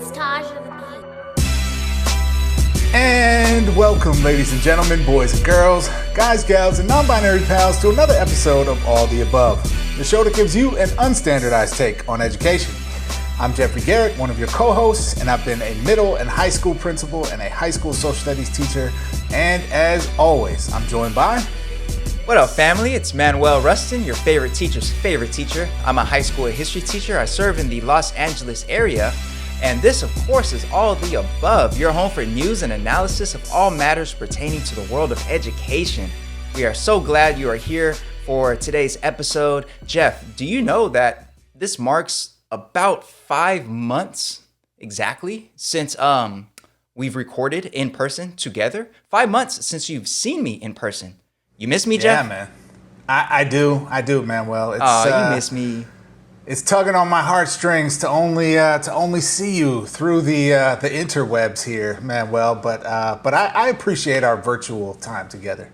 is Taj of the Beat. And welcome, ladies and gentlemen, boys and girls, guys, gals, and non-binary pals to another episode of All the Above, the show that gives you an unstandardized take on education. I'm Jeffrey Garrett, one of your co-hosts, and I've been a middle and high school principal and a high school social studies teacher. And as always, I'm joined by... What up, family? It's Manuel, your favorite teacher's favorite teacher. I'm a high school history teacher. I serve in the Los Angeles area. And this, of course, is All the Above, your home for news and analysis of all matters pertaining to the world of education. We are so glad you are here for today's episode. Jeff, do you know that this marks about 5 months exactly since we've recorded in person together? 5 months since you've seen me in person. You miss me, Jeff? Yeah, man. I do, Manuel. You miss me. It's tugging on my heartstrings to only see you through the interwebs here, Manuel. But I appreciate our virtual time together.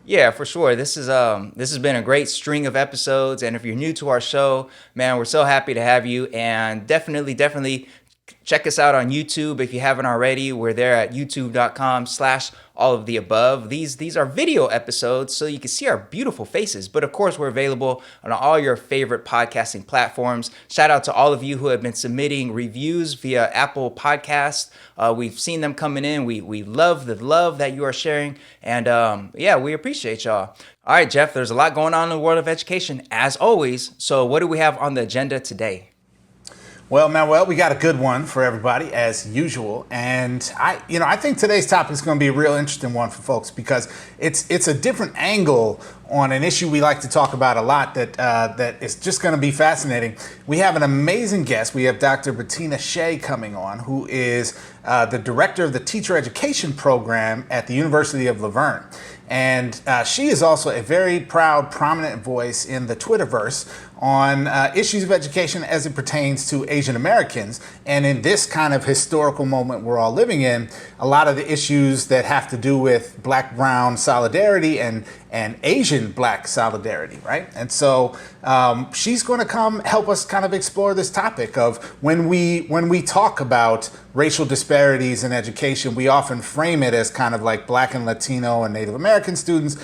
Yeah, for sure. This has been a great string of episodes, and if you're new to our show, man, we're so happy to have you. And definitely check us out on YouTube if you haven't already. We're there at youtube.com/alloftheabove. These are video episodes, so you can see our beautiful faces. But of course, we're available on all your favorite podcasting platforms. Shout out to all of you who have been submitting reviews via Apple Podcasts. We've seen them coming in. We love the love that you are sharing. And we appreciate y'all. All right, Jeff, there's a lot going on in the world of education, as always. So what do we have on the agenda today? Well, Manuel, we got a good one for everybody as usual, and I think today's topic is going to be a real interesting one for folks because it's a different angle on an issue we like to talk about a lot that is just going to be fascinating. We have an amazing guest. We have Dr. Betina Hsieh coming on, who is the director of the teacher education program at the University of La Verne. And she is also a very proud, prominent voice in the Twitterverse on issues of education as it pertains to Asian Americans. And in this kind of historical moment we're all living in, a lot of the issues that have to do with Black-Brown solidarity and Asian-Black solidarity, right? And so she's going to come help us kind of explore this topic of when we talk about racial disparities in education, we often frame it as kind of like Black and Latino and Native American students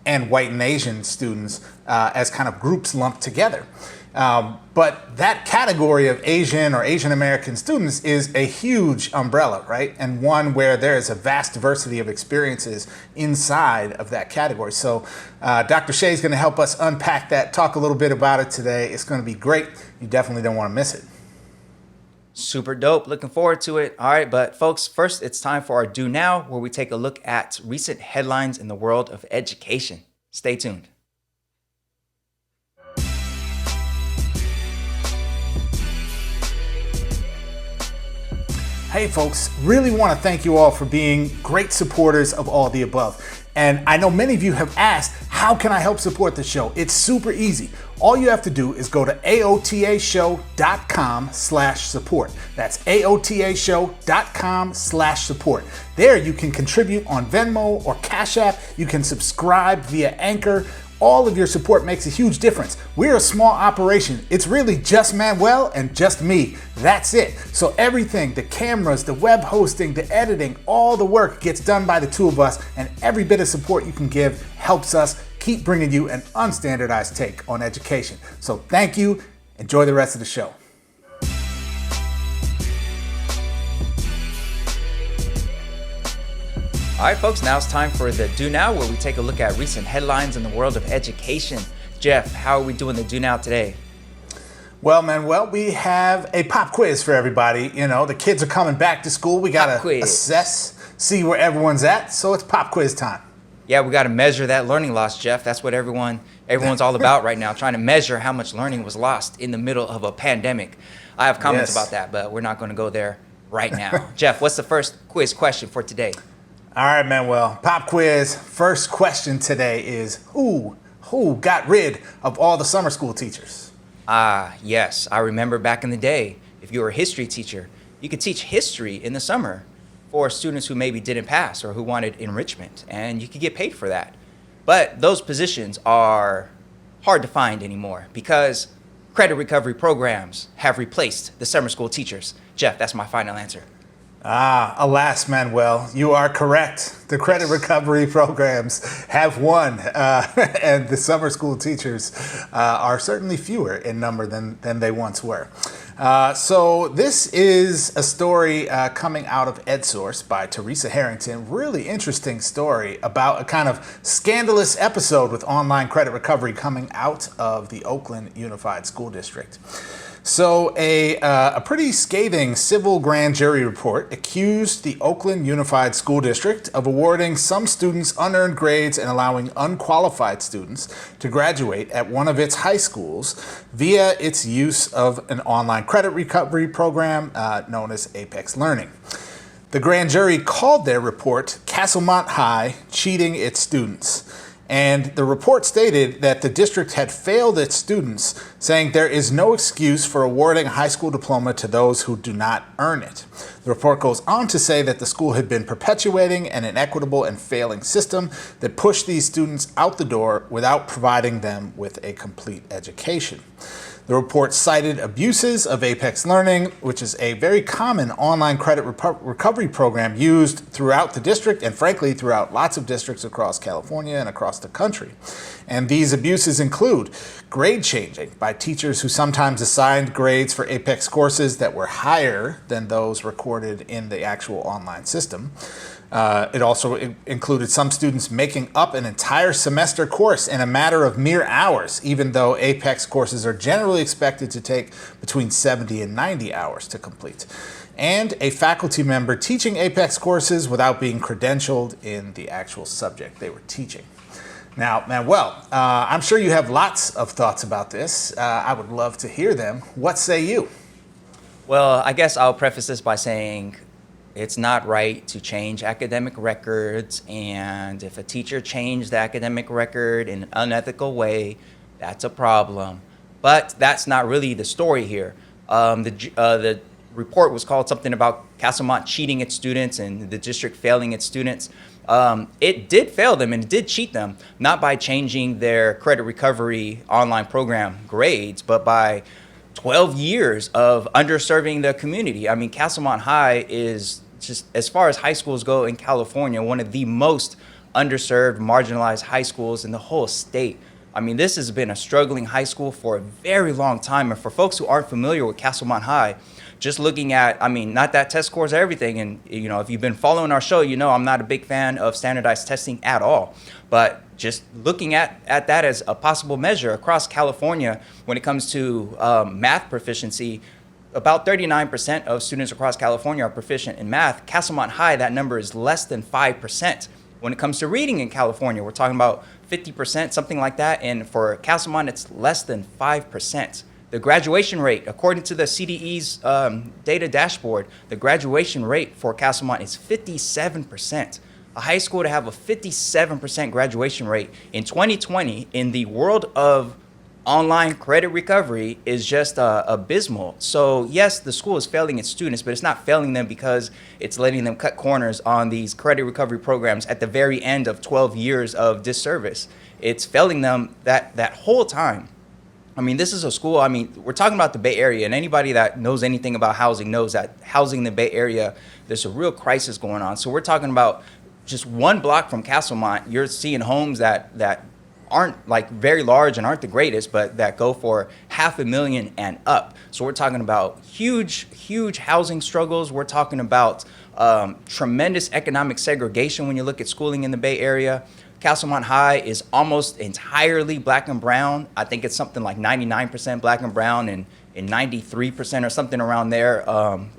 and white and Asian students as kind of groups lumped together. But that category of Asian or Asian American students is a huge umbrella, right? And one where there is a vast diversity of experiences inside of that category. So Dr. Hsieh is going to help us unpack that, talk a little bit about it today. It's going to be great. You definitely don't want to miss it. Super dope. Looking forward to it. All right, but folks, first it's time for our Do Now, where we take a look at recent headlines in the world of education. Stay tuned. Hey folks, really want to thank you all for being great supporters of All the Above. And I know many of you have asked, how can I help support the show? It's super easy. All you have to do is go to aotashow.com/support. That's aotashow.com/support. There you can contribute on Venmo or Cash App. You can subscribe via Anchor. All of your support makes a huge difference. We're a small operation. It's really just Manuel and just me. That's it. So everything, the cameras, the web hosting, the editing, all the work gets done by the two of us, and every bit of support you can give helps us keep bringing you an unstandardized take on education. So thank you. Enjoy the rest of the show. All right, folks, now it's time for the Do Now, where we take a look at recent headlines in the world of education. Jeff, how are we doing the Do Now today? Well, Manuel, we have a pop quiz for everybody. You know, the kids are coming back to school. We got to assess, see where everyone's at. So it's pop quiz time. Yeah, we got to measure that learning loss, Jeff. That's what everyone's all about right now, trying to measure how much learning was lost in the middle of a pandemic. I have comments about that, but we're not going to go there right now. Jeff, what's the first quiz question for today? All right, Manuel, pop quiz. First question today is who got rid of all the summer school teachers? Yes, I remember back in the day, if you were a history teacher, you could teach history in the summer for students who maybe didn't pass or who wanted enrichment, and you could get paid for that. But those positions are hard to find anymore because credit recovery programs have replaced the summer school teachers. Jeff, that's my final answer. Alas, Manuel, you are correct. The credit recovery programs have won, and the summer school teachers are certainly fewer in number than they once were. So this is a story coming out of EdSource by Teresa Harrington. Really interesting story about a kind of scandalous episode with online credit recovery coming out of the Oakland Unified School District. So a pretty scathing civil grand jury report accused the Oakland Unified School District of awarding some students unearned grades and allowing unqualified students to graduate at one of its high schools via its use of an online credit recovery program known as Apex Learning. The grand jury called their report Castlemont High Cheating Its Students. And the report stated that the district had failed its students, saying there is no excuse for awarding a high school diploma to those who do not earn it. The report goes on to say that the school had been perpetuating an inequitable and failing system that pushed these students out the door without providing them with a complete education. The report cited abuses of Apex Learning, which is a very common online credit recovery program used throughout the district and frankly throughout lots of districts across California and across the country. And these abuses include grade changing by teachers who sometimes assigned grades for Apex courses that were higher than those recorded in the actual online system. It also included some students making up an entire semester course in a matter of mere hours, even though Apex courses are generally expected to take between 70 and 90 hours to complete. And a faculty member teaching Apex courses without being credentialed in the actual subject they were teaching. Now, Manuel, I'm sure you have lots of thoughts about this. I would love to hear them. What say you? Well, I guess I'll preface this by saying it's not right to change academic records, and if a teacher changed the academic record in an unethical way, that's a problem. But that's not really the story here. The report was called something about Castlemont cheating its students and the district failing its students. It did fail them and it did cheat them, not by changing their credit recovery online program grades, but by 12 years of underserving the community. I mean, Castlemont High is just, as far as high schools go in California, one of the most underserved, marginalized high schools in the whole state. I mean, this has been a struggling high school for a very long time. And for folks who aren't familiar with Castlemont High, just looking at, I mean, not that test scores are everything. And, you know, if you've been following our show, you know I'm not a big fan of standardized testing at all. But just looking at that as a possible measure across California when it comes to math proficiency, about 39% of students across California are proficient in math. Castlemont High, that number is less than 5%. When it comes to reading in California, we're talking about 50%, something like that. And for Castlemont, it's less than 5%. The graduation rate, according to the CDE's data dashboard, the graduation rate for Castlemont is 57%. A high school to have a 57% graduation rate in 2020 in the world of online credit recovery is just abysmal. So yes, the school is failing its students, but it's not failing them because it's letting them cut corners on these credit recovery programs at the very end of 12 years of disservice. It's failing them that whole time. I mean, this is a school, I mean, we're talking about the Bay Area, and anybody that knows anything about housing knows that housing in the Bay Area, there's a real crisis going on. So we're talking about just one block from Castlemont, you're seeing homes that aren't like very large and aren't the greatest, but that go for $500,000 and up. So we're talking about huge housing struggles. We're talking about tremendous economic segregation when you look at schooling in the Bay Area. Castlemont High is almost entirely black and brown. I think it's something like 99% black and brown and 93% or something around there,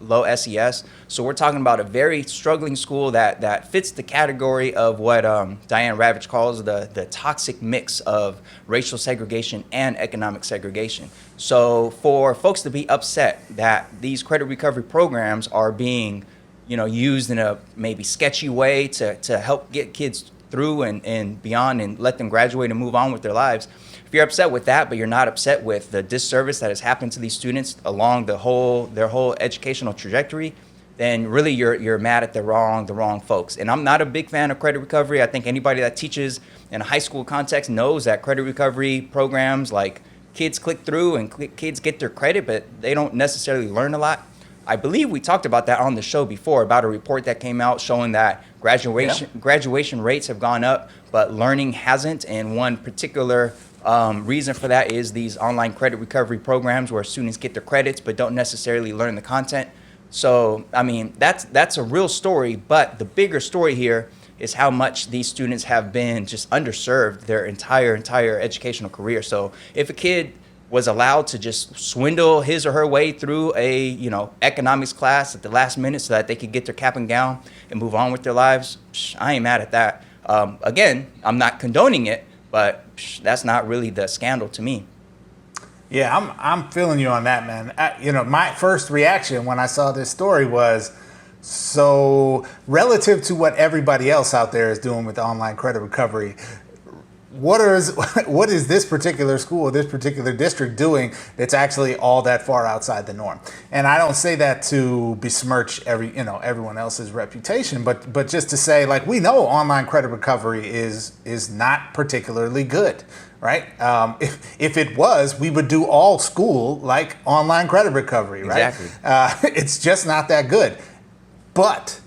low SES. So we're talking about a very struggling school that fits the category of what Diane Ravitch calls the toxic mix of racial segregation and economic segregation. So for folks to be upset that these credit recovery programs are being, used in a maybe sketchy way to help get kids through and beyond and let them graduate and move on with their lives. If you're upset with that, but you're not upset with the disservice that has happened to these students along their whole educational trajectory, then really you're mad at the wrong folks. And I'm not a big fan of credit recovery. I think anybody that teaches in a high school context knows that credit recovery programs like kids click through and kids get their credit, but they don't necessarily learn a lot. I believe we talked about that on the show before, about a report that came out showing that graduation rates have gone up, but learning hasn't. And one particular reason for that is these online credit recovery programs where students get their credits but don't necessarily learn the content. So, I mean, that's a real story, but the bigger story here is how much these students have been just underserved their entire educational career. So if a kid was allowed to just swindle his or her way through a economics class at the last minute so that they could get their cap and gown and move on with their lives, I ain't mad at that. Again, I'm not condoning it, but that's not really the scandal to me. Yeah, I'm feeling you on that, man. My first reaction when I saw this story was, so relative to what everybody else out there is doing with online credit recovery, what is this particular school, this particular district doing that's actually all that far outside the norm? And I don't say that to besmirch everyone else's reputation, but just to say, like, we know online credit recovery is not particularly good, right? If it was, we would do all school like online credit recovery, right? Exactly. It's just not that good. But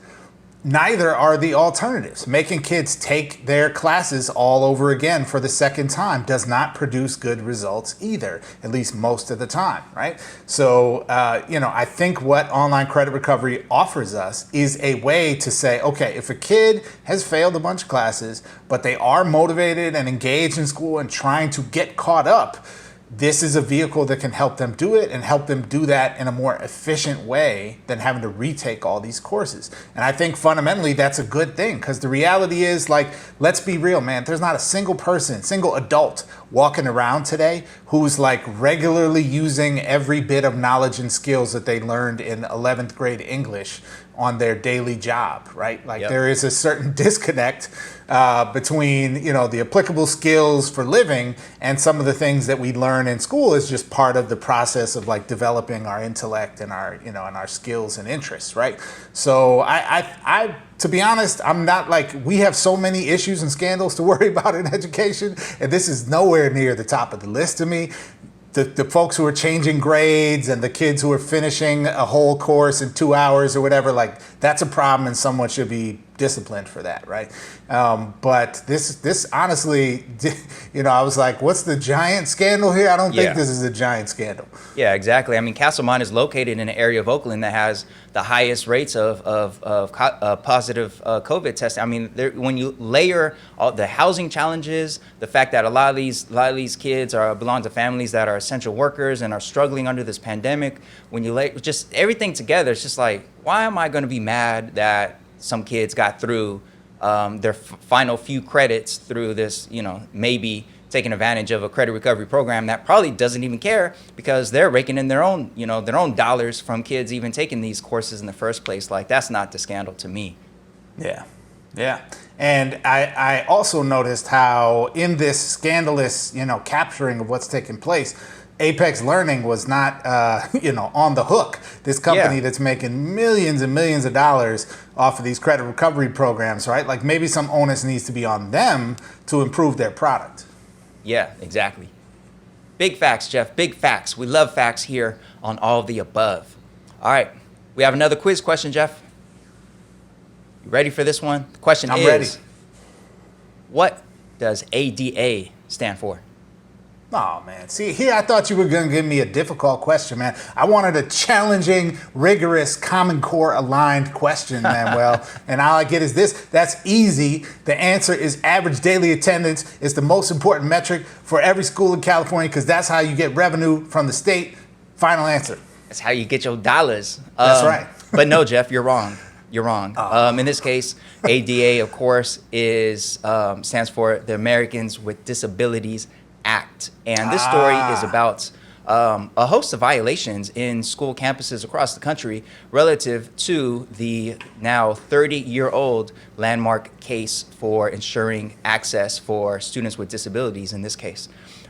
neither are the alternatives. Making kids take their classes all over again for the second time does not produce good results either, at least most of the time, right? So, I think what online credit recovery offers us is a way to say, okay, if a kid has failed a bunch of classes, but they are motivated and engaged in school and trying to get caught up, this is a vehicle that can help them do it and help them do that in a more efficient way than having to retake all these courses. And I think fundamentally that's a good thing, because the reality is, like, let's be real, man. There's not a single adult walking around today who's like regularly using every bit of knowledge and skills that they learned in 11th grade English on their daily job, right? Like, there is a certain disconnect between, the applicable skills for living and some of the things that we learn in school is just part of the process of, like, developing our intellect and our, and our skills and interests, right? So I to be honest, I'm not like, we have so many issues and scandals to worry about in education, and this is nowhere near the top of the list to me. The folks who are changing grades and the kids who are finishing a whole course in 2 hours or whatever, like, that's a problem and someone should be disciplined for that, right? But this honestly, I was like, what's the giant scandal here? I don't think this is a giant scandal. Yeah, exactly. I mean, Castlemont is located in an area of Oakland that has the highest rates of positive COVID testing. I mean, when you layer all the housing challenges, the fact that a lot of these kids belong to families that are essential workers and are struggling under this pandemic, when you lay just everything together, it's just like, why am I going to be mad that some kids got through their final few credits through this, maybe taking advantage of a credit recovery program that probably doesn't even care, because they're raking in their own dollars from kids even taking these courses in the first place. Like, that's not the scandal to me. Yeah. And I also noticed how in this scandalous, capturing of what's taking place, Apex Learning was not, on the hook. This company that's making millions and millions of dollars off of these credit recovery programs, right? Like, maybe some onus needs to be on them to improve their product. Yeah, exactly. Big facts, Jeff. Big facts. We love facts here on All of the Above. All right. We have another quiz question, Jeff. You ready for this one? The question is, ready. What does ADA stand for? Oh, man. See, here I thought you were going to give me a difficult question, man. I wanted a challenging, rigorous, Common Core aligned question, Manuel. And all I get is this. That's easy. The answer is average daily attendance. It's the most important metric for every school in California, because that's how you get revenue from the state. Final answer. That's how you get your dollars. That's right. But no, Jeff, you're wrong. You're wrong. In this case, ADA, of course, stands for the Americans with Disabilities Act. And this story is about a host of violations in school campuses across the country relative to the now 30-year-old landmark case for ensuring access for students with disabilities in this case.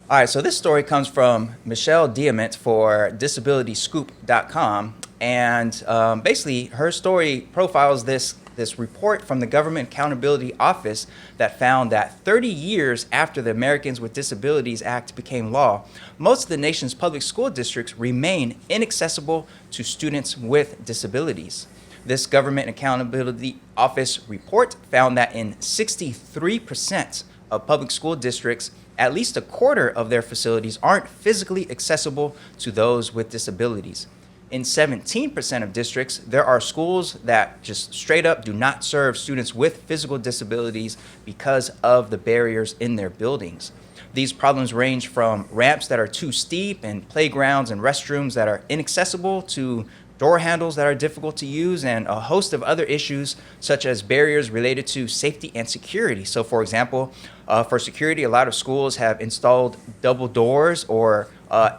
All right, so this story comes from Michelle Diamant for disabilityscoop.com. And basically, her story profiles this this report from the Government Accountability Office that found that 30 years after the Americans with Disabilities Act became law, most of the nation's public school districts remain inaccessible to students with disabilities. This Government Accountability Office report found that in 63% of public school districts, at least a quarter of their facilities aren't physically accessible to those with disabilities. In 17% of districts, there are schools that just straight up do not serve students with physical disabilities because of the barriers in their buildings. These problems range from ramps that are too steep and playgrounds and restrooms that are inaccessible to door handles that are difficult to use, and a host of other issues such as barriers related to safety and security. So for example, for security, a lot of schools have installed double doors or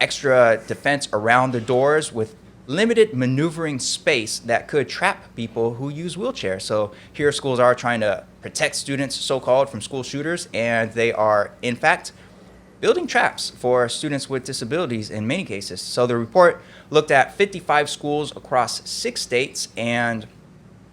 extra defense around the doors with limited maneuvering space that could trap people who use wheelchairs. So here schools are trying to protect students, so-called, from school shooters, and they are in fact building traps for students with disabilities in many cases. So the report looked at 55 schools across 6 states, and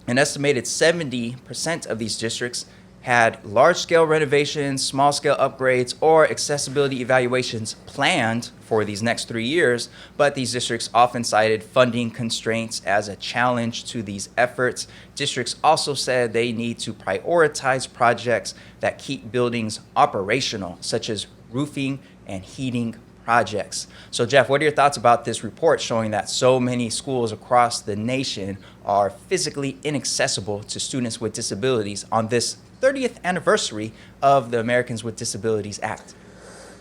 an estimated 70% of these districts had large-scale renovations, small-scale upgrades, or accessibility evaluations planned for these next 3 years, but these districts often cited funding constraints as a challenge to these efforts. Districts also said they need to prioritize projects that keep buildings operational, such as roofing and heating projects. So Jeff, what are your thoughts about this report showing that so many schools across the nation are physically inaccessible to students with disabilities on this 30th anniversary of the Americans with Disabilities Act?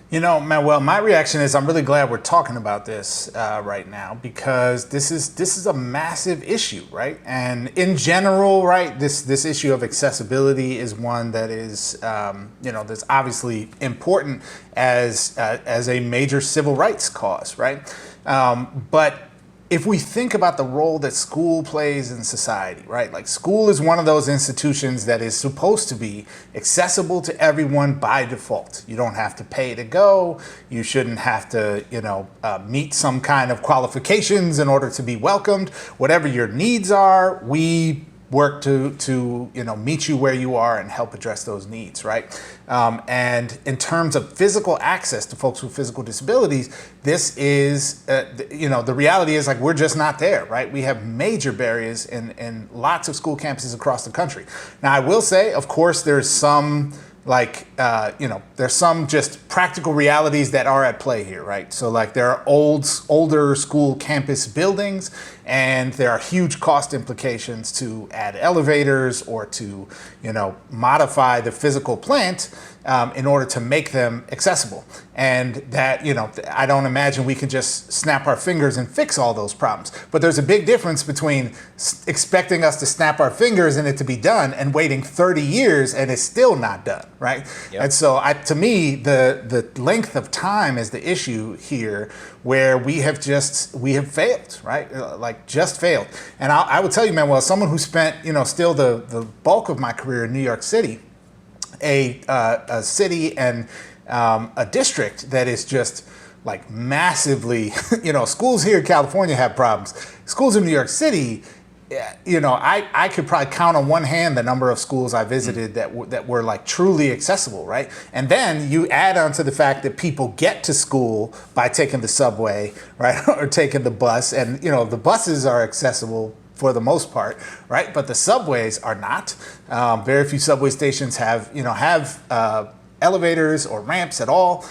You know, Manuel, my reaction is I'm really glad we're talking about this right now, because this is a massive issue, right? And in general, right, this issue of accessibility is one that is, that's obviously important as a major civil rights cause, right? But if we think about the role that school plays in society, right? Like, school is one of those institutions that is supposed to be accessible to everyone by default. You don't have to pay to go. You shouldn't have to, meet some kind of qualifications in order to be welcomed. Whatever your needs are, we work to meet you where you are and help address those needs, right? And in terms of physical access to folks with physical disabilities, this is, the reality is, like, we're just not there, right? We have major barriers in lots of school campuses across the country. Now, I will say, of course, there's some there's some just practical realities that are at play here, right? So, like, there are older school campus buildings, and there are huge cost implications to add elevators or to, modify the physical plant in order to make them accessible. And that, I don't imagine we can just snap our fingers and fix all those problems. But there's a big difference between expecting us to snap our fingers and it to be done and waiting 30 years and it's still not done, right? Yep. And so to me, the length of time is the issue here, where we have failed, right? Just failed. And I would tell you, Manuel, someone who spent, still the bulk of my career in New York City, a city and a district that is just like massively, schools here in California have problems. Schools in New York City, I could probably count on one hand the number of schools I visited that were like truly accessible, right? And then you add on to the fact that people get to school by taking the subway, right, or taking the bus, and the buses are accessible for the most part, right? But the subways are not. Very few subway stations have elevators or ramps at all.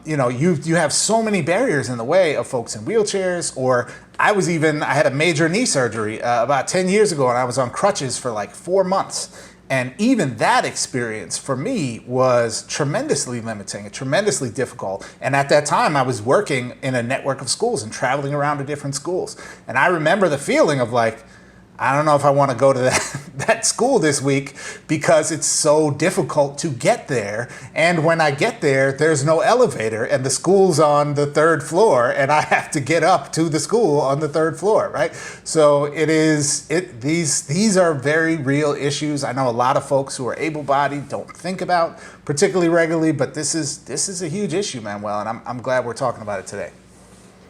You have so many barriers in the way of folks in wheelchairs. Or I had a major knee surgery about 10 years ago, and I was on crutches for like 4 months. And even that experience for me was tremendously limiting and tremendously difficult. And at that time, I was working in a network of schools and traveling around to different schools. And I remember the feeling of like, I don't know if I want to go to that school this week because it's so difficult to get there. And when I get there, there's no elevator and the school's on the 3rd floor and I have to get up to the school on the 3rd floor, right? So these are very real issues. I know a lot of folks who are able-bodied don't think about particularly regularly, but this is a huge issue, Manuel, and I'm glad we're talking about it today.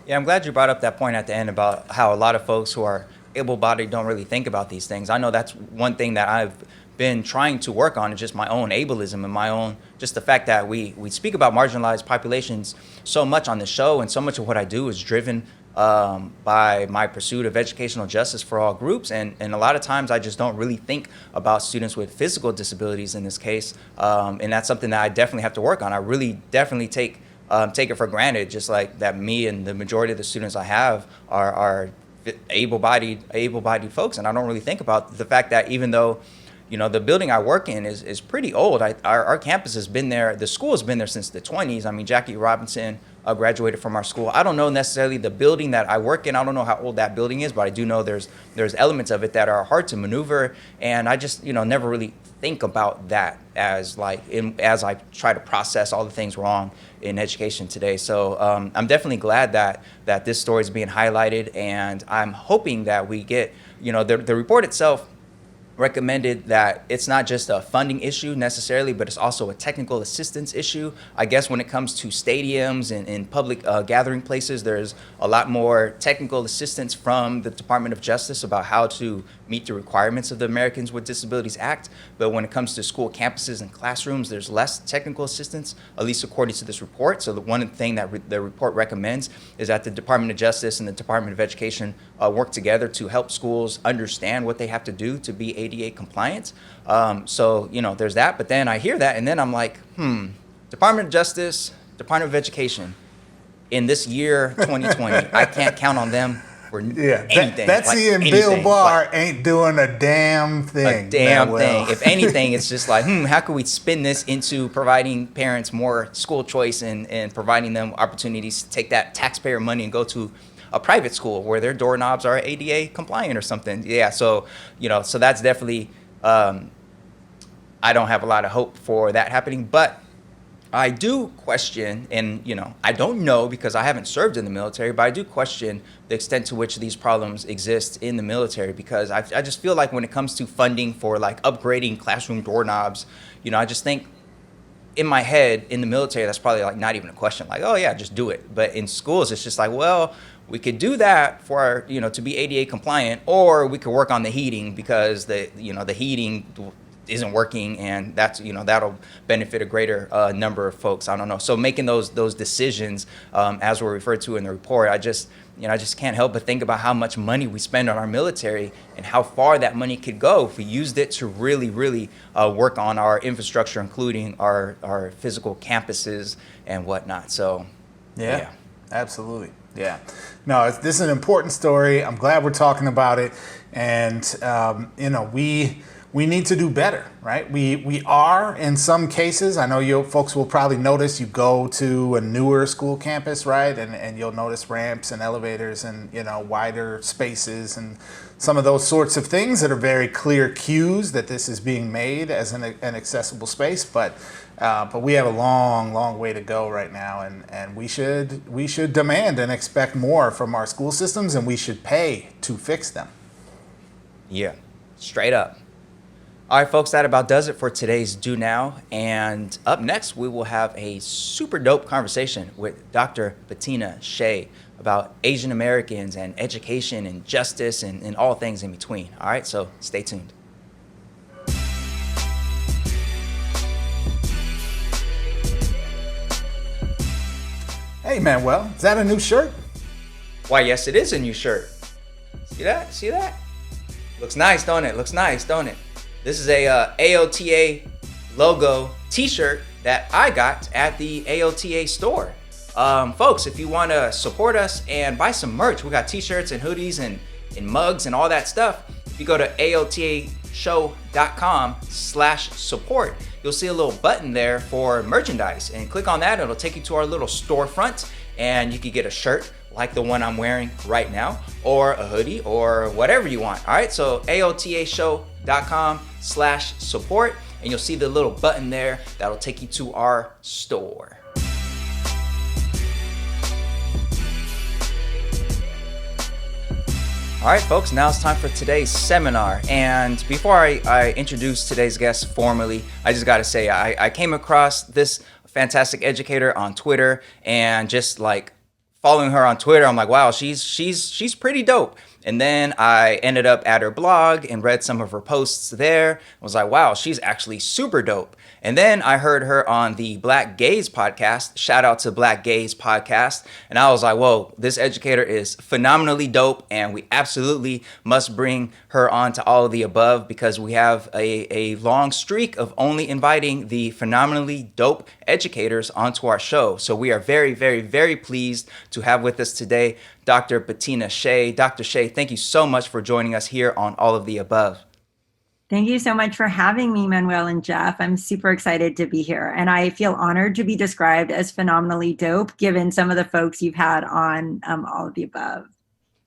Yeah, I'm glad you brought up that point at the end about how a lot of folks who are able-bodied don't really think about these things. I know that's one thing that I've been trying to work on, is just my own ableism and my own, just the fact that we speak about marginalized populations so much on the show, and so much of what I do is driven by my pursuit of educational justice for all groups. And a lot of times I just don't really think about students with physical disabilities in this case. And that's something that I definitely have to work on. I really definitely take it for granted, just like that me and the majority of the students I have are able-bodied folks. And I don't really think about the fact that even though, you know, the building I work in is pretty old. Our campus has been there, the school has been there since the 20s. I mean, Jackie Robinson graduated from our school. I don't know necessarily the building that I work in. I don't know how old that building is, but I do know there's elements of it that are hard to maneuver. And I just, you know, never really think about that as as I try to process all the things wrong in education today. So I'm definitely glad that this story is being highlighted, and I'm hoping that we get, you know, the report itself recommended that it's not just a funding issue necessarily, but it's also a technical assistance issue. I guess when it comes to stadiums and public gathering places, there's a lot more technical assistance from the Department of Justice about how to meet the requirements of the Americans with Disabilities Act. But when it comes to school campuses and classrooms, there's less technical assistance, at least according to this report. So the one thing that the report recommends is that the Department of Justice and the Department of Education work together to help schools understand what they have to do to be ADA compliant. So, you know, there's that. But then I hear that, and then I'm like, Department of Justice, Department of Education, in this year 2020, I can't count on them for anything. Betsy and Bill Barr ain't doing a damn thing. A damn thing. If anything, it's just like, how can we spin this into providing parents more school choice and providing them opportunities to take that taxpayer money and go to a private school where their doorknobs are ADA compliant or something. Yeah, so, you know, so that's definitely, I don't have a lot of hope for that happening, but I do question, and, you know, I don't know because I haven't served in the military, but I do question the extent to which these problems exist in the military, because I just feel like when it comes to funding for like upgrading classroom doorknobs, you know, I just think in my head in the military, that's probably like not even a question, like, oh yeah, just do it. But in schools, it's just like, well, we could do that for, you know, to be ADA compliant, or we could work on the heating because the heating isn't working, and that's, you know, that'll benefit a greater number of folks. I don't know. So making those decisions, as were referred to in the report, I just can't help but think about how much money we spend on our military and how far that money could go if we used it to really, really work on our infrastructure, including our physical campuses and whatnot. So, yeah. Absolutely. Yeah. No, this is an important story. I'm glad we're talking about it. And, you know, we need to do better, right? We are in some cases. I know you folks will probably notice, you go to a newer school campus, right? And you'll notice ramps and elevators and, you know, wider spaces and some of those sorts of things that are very clear cues that this is being made as an accessible space. But we have a long way to go right now, and we should demand and expect more from our school systems, and we should pay to fix them. Yeah, straight up. All right, folks, that about does it for today's Do Now. And up next, we will have a super dope conversation with Dr. Betina Hsieh about Asian Americans and education and justice and all things in between. All right, so stay tuned. Hey, Manuel, is that a new shirt? Why, yes, it is a new shirt. See that? See that? Looks nice, don't it? Looks nice, don't it? This is a AOTA logo t-shirt that I got at the AOTA store. Folks, if you want to support us and buy some merch, we got t-shirts and hoodies and mugs and all that stuff. If you go to aotashow.com/support, you'll see a little button there for merchandise, and click on that. It'll take you to our little storefront, and you can get a shirt like the one I'm wearing right now, or a hoodie, or whatever you want. All right, so aotashow.com/support, and you'll see the little button there that'll take you to our store. All right, folks, now it's time for today's seminar. And before I introduce today's guest formally, I just gotta say, I came across this fantastic educator on Twitter and just like following her on Twitter. I'm like, wow, she's pretty dope. And then I ended up at her blog and read some of her posts there. I was like, wow, she's actually super dope. And then I heard her on the Black Gaze podcast. Shout out to Black Gaze podcast. And I was like, whoa, this educator is phenomenally dope. And we absolutely must bring her on to all of the above, because we have a long streak of only inviting the phenomenally dope educators onto our show. So we are very, very, very pleased to have with us today Dr. Betina Hsieh. Dr. Hsieh, thank you so much for joining us here on All of the Above. Thank you so much for having me, Manuel and Jeff. I'm super excited to be here. And I feel honored to be described as phenomenally dope, given some of the folks you've had on All of the Above.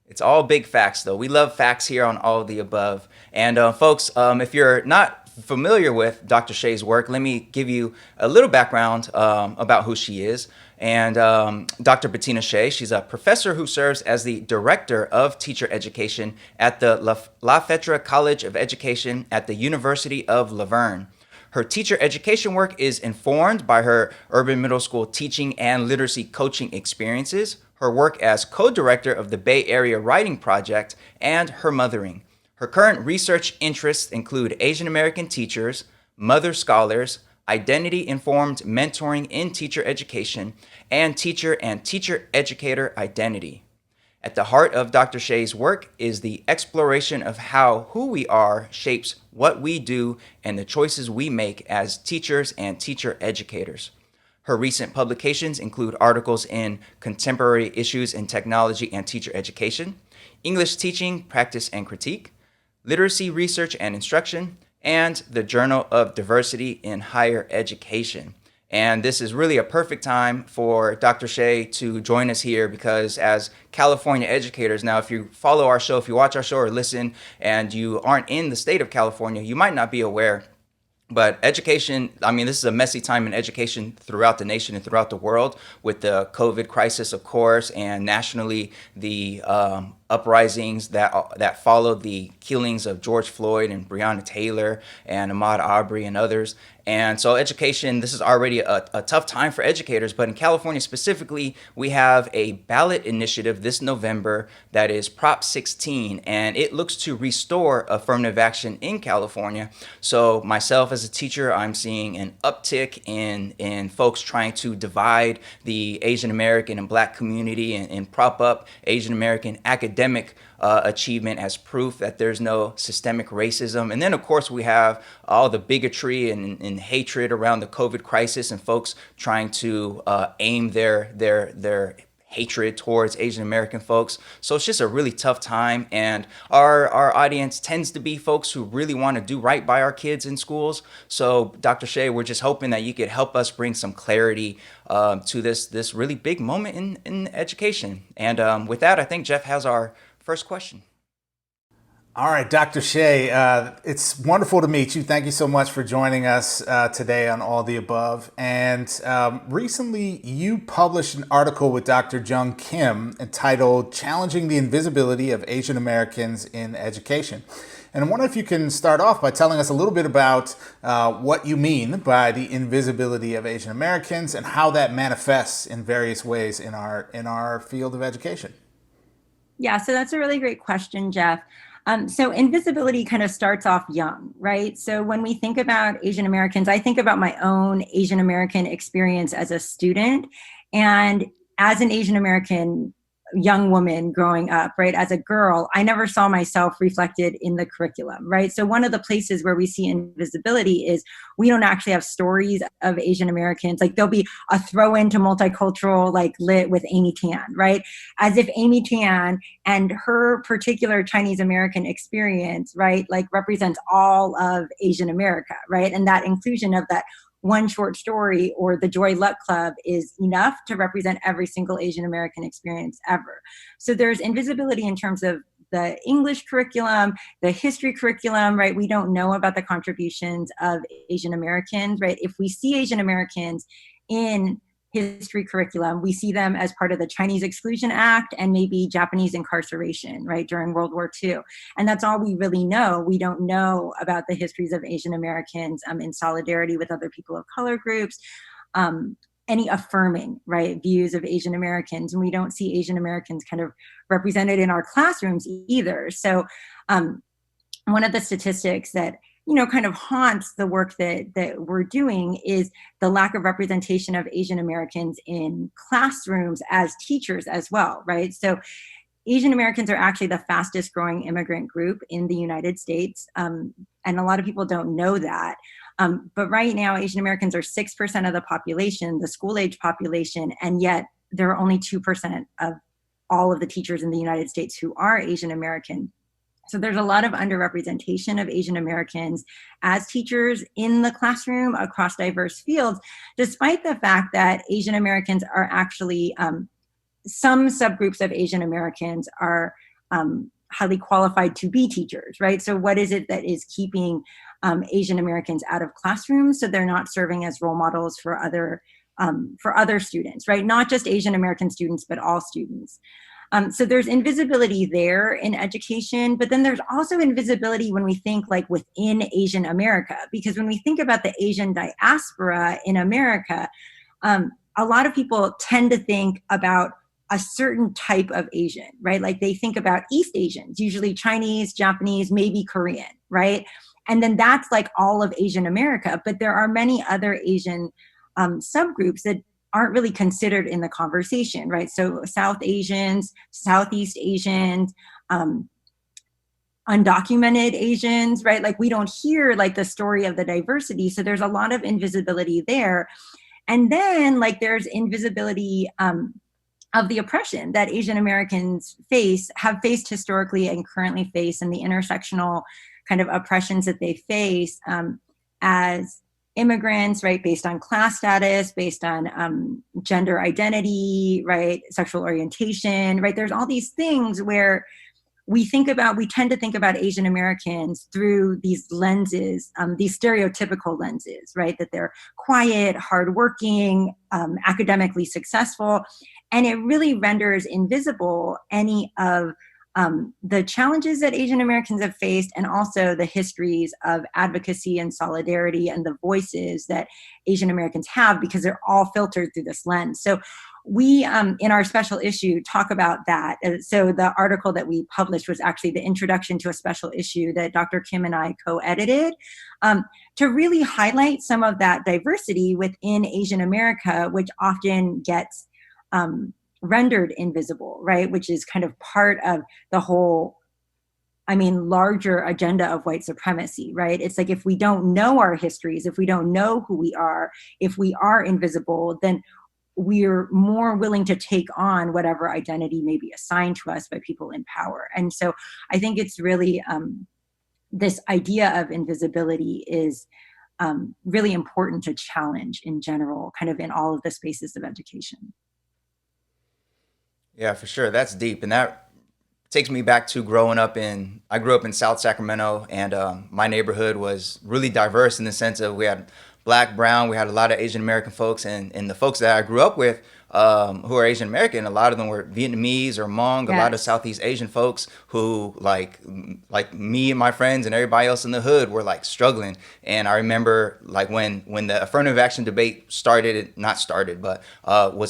It's all big facts, though. We love facts here on All of the Above. And folks, if you're not familiar with Dr. Hsieh's work, let me give you a little background about who she is. And Dr. Betina Hsieh, she's a professor who serves as the director of teacher education at the La Fetra College of Education at the University of Laverne. Her teacher education work is informed by her urban middle school teaching and literacy coaching experiences, her work as co-director of the Bay Area Writing Project, and her mothering. Her current research interests include Asian American teachers, mother scholars, identity-informed mentoring in teacher education, and teacher educator identity. At the heart of Dr. Hsieh's work is the exploration of how who we are shapes what we do and the choices we make as teachers and teacher educators. Her recent publications include articles in Contemporary Issues in Technology and Teacher Education, English Teaching, Practice and Critique, Literacy Research and Instruction, and the Journal of Diversity in Higher Education. And this is really a perfect time for Dr. Hsieh to join us here, because as California educators, now if you follow our show, if you watch our show or listen and you aren't in the state of California, you might not be aware. But education, I mean, this is a messy time in education throughout the nation and throughout the world, with the COVID crisis, of course, and nationally the uprisings that followed the killings of George Floyd and Breonna Taylor and Ahmaud Arbery and others. And so education, this is already a tough time for educators, but in California specifically, we have a ballot initiative this November that is Prop 16, and it looks to restore affirmative action in California. So myself as a teacher, I'm seeing an uptick in folks trying to divide the Asian American and Black community and prop up Asian American academic achievement as proof that there's no systemic racism. And then, of course, we have all the bigotry and hatred around the COVID crisis, and folks trying to aim their hatred towards Asian American folks. So it's just a really tough time, and our audience tends to be folks who really want to do right by our kids in schools. So Dr. Hsieh, we're just hoping that you could help us bring some clarity to this really big moment in education. And with that, I think Jeff has our first question. All right, Dr. Hsieh, it's wonderful to meet you. Thank you so much for joining us today on All the Above. And recently, you published an article with Dr. Jung Kim entitled Challenging the Invisibility of Asian Americans in Education. And I wonder if you can start off by telling us a little bit about what you mean by the invisibility of Asian Americans and how that manifests in various ways in our field of education. Yeah, so that's a really great question, Jeff. So invisibility kind of starts off young, right? So when we think about Asian Americans, I think about my own Asian American experience as a student and as an Asian American young woman growing up, right? As a girl, I never saw myself reflected in the curriculum, right? So one of the places where we see invisibility is we don't actually have stories of Asian Americans. Like there'll be a throw into multicultural, like lit with Amy Tan, right? As if Amy Tan and her particular Chinese American experience, right? Like represents all of Asian America, right? And that inclusion of that one short story or the Joy Luck Club is enough to represent every single Asian American experience ever. So there's invisibility in terms of the English curriculum, the history curriculum, right? We don't know about the contributions of Asian Americans, right? If we see Asian Americans in history curriculum, we see them as part of the Chinese Exclusion Act and maybe Japanese incarceration, right, during World War II. And that's all we really know. We don't know about the histories of Asian Americans in solidarity with other people of color groups. any affirming, right, views of Asian Americans, and we don't see Asian Americans kind of represented in our classrooms either. So one of the statistics that kind of haunts the work that we're doing is the lack of representation of Asian Americans in classrooms as teachers as well, right? So Asian Americans are actually the fastest growing immigrant group in the United States, and a lot of people don't know that. But right now, Asian Americans are 6% of the population, the school age population, and yet there are only 2% of all of the teachers in the United States who are Asian American. So there's a lot of underrepresentation of Asian Americans as teachers in the classroom across diverse fields, despite the fact that Asian Americans are actually, some subgroups of Asian Americans are highly qualified to be teachers, right? So what is it that is keeping Asian Americans out of classrooms so they're not serving as role models for other students, right? Not just Asian American students, but all students. So there's invisibility there in education, but then there's also invisibility when we think like within Asian America, because when we think about the Asian diaspora in America, a lot of people tend to think about a certain type of Asian, right? Like they think about East Asians, usually Chinese, Japanese, maybe Korean, right? And then that's like all of Asian America, but there are many other Asian subgroups that aren't really considered in the conversation, right? So South Asians, Southeast Asians, undocumented Asians, right? Like we don't hear like the story of the diversity. So there's a lot of invisibility there. And then like there's invisibility of the oppression that Asian Americans have faced historically and currently face, and the intersectional kind of oppressions that they face as immigrants, right, based on class status, based on gender identity, right, sexual orientation, right? There's all these things where we tend to think about Asian Americans through these lenses, these stereotypical lenses, right? That they're quiet, hardworking, academically successful, and it really renders invisible any of the challenges that Asian Americans have faced, and also the histories of advocacy and solidarity and the voices that Asian Americans have, because they're all filtered through this lens. So we, in our special issue, talk about that. So the article that we published was actually the introduction to a special issue that Dr. Kim and I co-edited to really highlight some of that diversity within Asian America, which often gets rendered invisible, right? Which is kind of part of the whole, larger agenda of white supremacy, right? It's like if we don't know our histories, if we don't know who we are, if we are invisible, then we're more willing to take on whatever identity may be assigned to us by people in power. And so I think it's really, this idea of invisibility is really important to challenge in general, kind of in all of the spaces of education. Yeah, for sure. That's deep. And that takes me back to I grew up in South Sacramento, and my neighborhood was really diverse in the sense of we had Black, brown, we had a lot of Asian American folks, and the folks that I grew up with who are Asian American, a lot of them were Vietnamese or Hmong, a lot of Southeast Asian folks who like me and my friends and everybody else in the hood were like struggling. And I remember like when the affirmative action debate was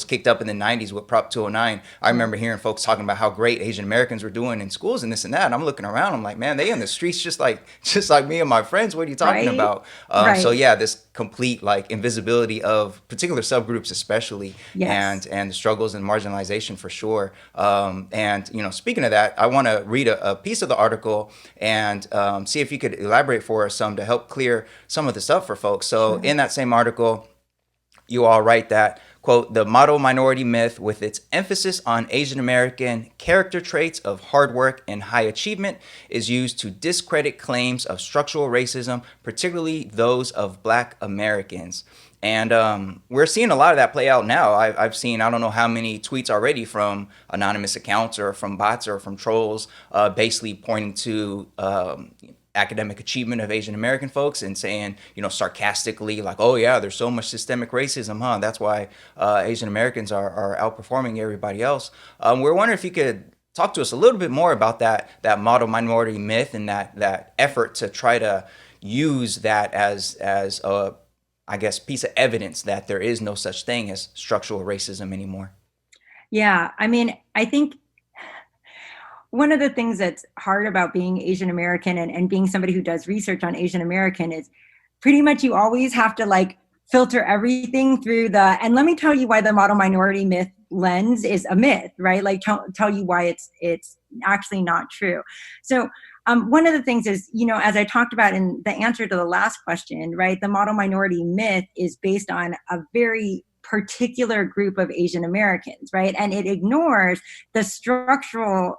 kicked up in the 90s with Prop 209, I remember hearing folks talking about how great Asian Americans were doing in schools and this and that. And I'm looking around, I'm like, man, they in the streets just like me and my friends. What are you talking about? So yeah, this complete like invisibility of particular subgroups especially. Yes. And the struggles and marginalization for sure. And speaking of that, I want to read a piece of the article and see if you could elaborate for us some to help clear some of this up for folks. So in that same article, you all write that, quote, the model minority myth with its emphasis on Asian American character traits of hard work and high achievement is used to discredit claims of structural racism, particularly those of Black Americans. And we're seeing a lot of that play out now. I've seen, I don't know how many tweets already from anonymous accounts or from bots or from trolls, basically pointing to academic achievement of Asian American folks and saying, sarcastically, like, oh yeah, there's so much systemic racism, huh? That's why Asian Americans are outperforming everybody else. We're wondering if you could talk to us a little bit more about that model minority myth and that effort to try to use that as a I guess, piece of evidence that there is no such thing as structural racism anymore. Yeah, I mean, I think one of the things that's hard about being Asian American and being somebody who does research on Asian American is pretty much you always have to like filter everything through and let me tell you why the model minority myth lens is a myth, right? Like tell you why it's actually not true. So one of the things is, as I talked about in the answer to the last question, right, the model minority myth is based on a very particular group of Asian Americans, right? And it ignores the structural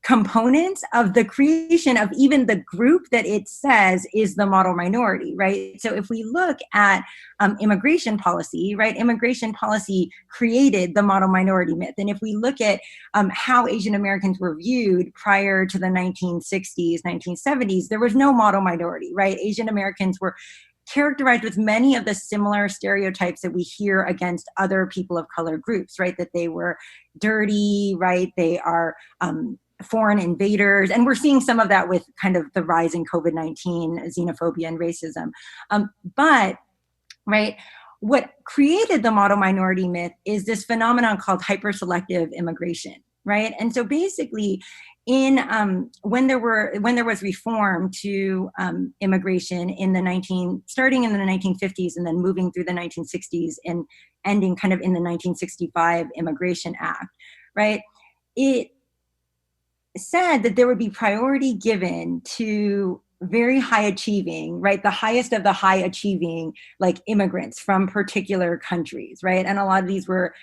components of the creation of even the group that it says is the model minority, right? So if we look at immigration policy, right, immigration policy created the model minority myth. And if we look at how Asian Americans were viewed prior to the 1960s, 1970s, there was no model minority, right? Asian Americans were characterized with many of the similar stereotypes that we hear against other people of color groups, right? That they were dirty, right? They are foreign invaders. And we're seeing some of that with kind of the rise in COVID-19, xenophobia and racism. But, right, what created the model minority myth is this phenomenon called hyperselective immigration, right? And so basically, when there was reform to immigration starting in the 1950s and then moving through the 1960s and ending kind of in the 1965 Immigration Act, right? It said that there would be priority given to very high achieving, right? The highest of the high achieving, like immigrants from particular countries, right? And a lot of these were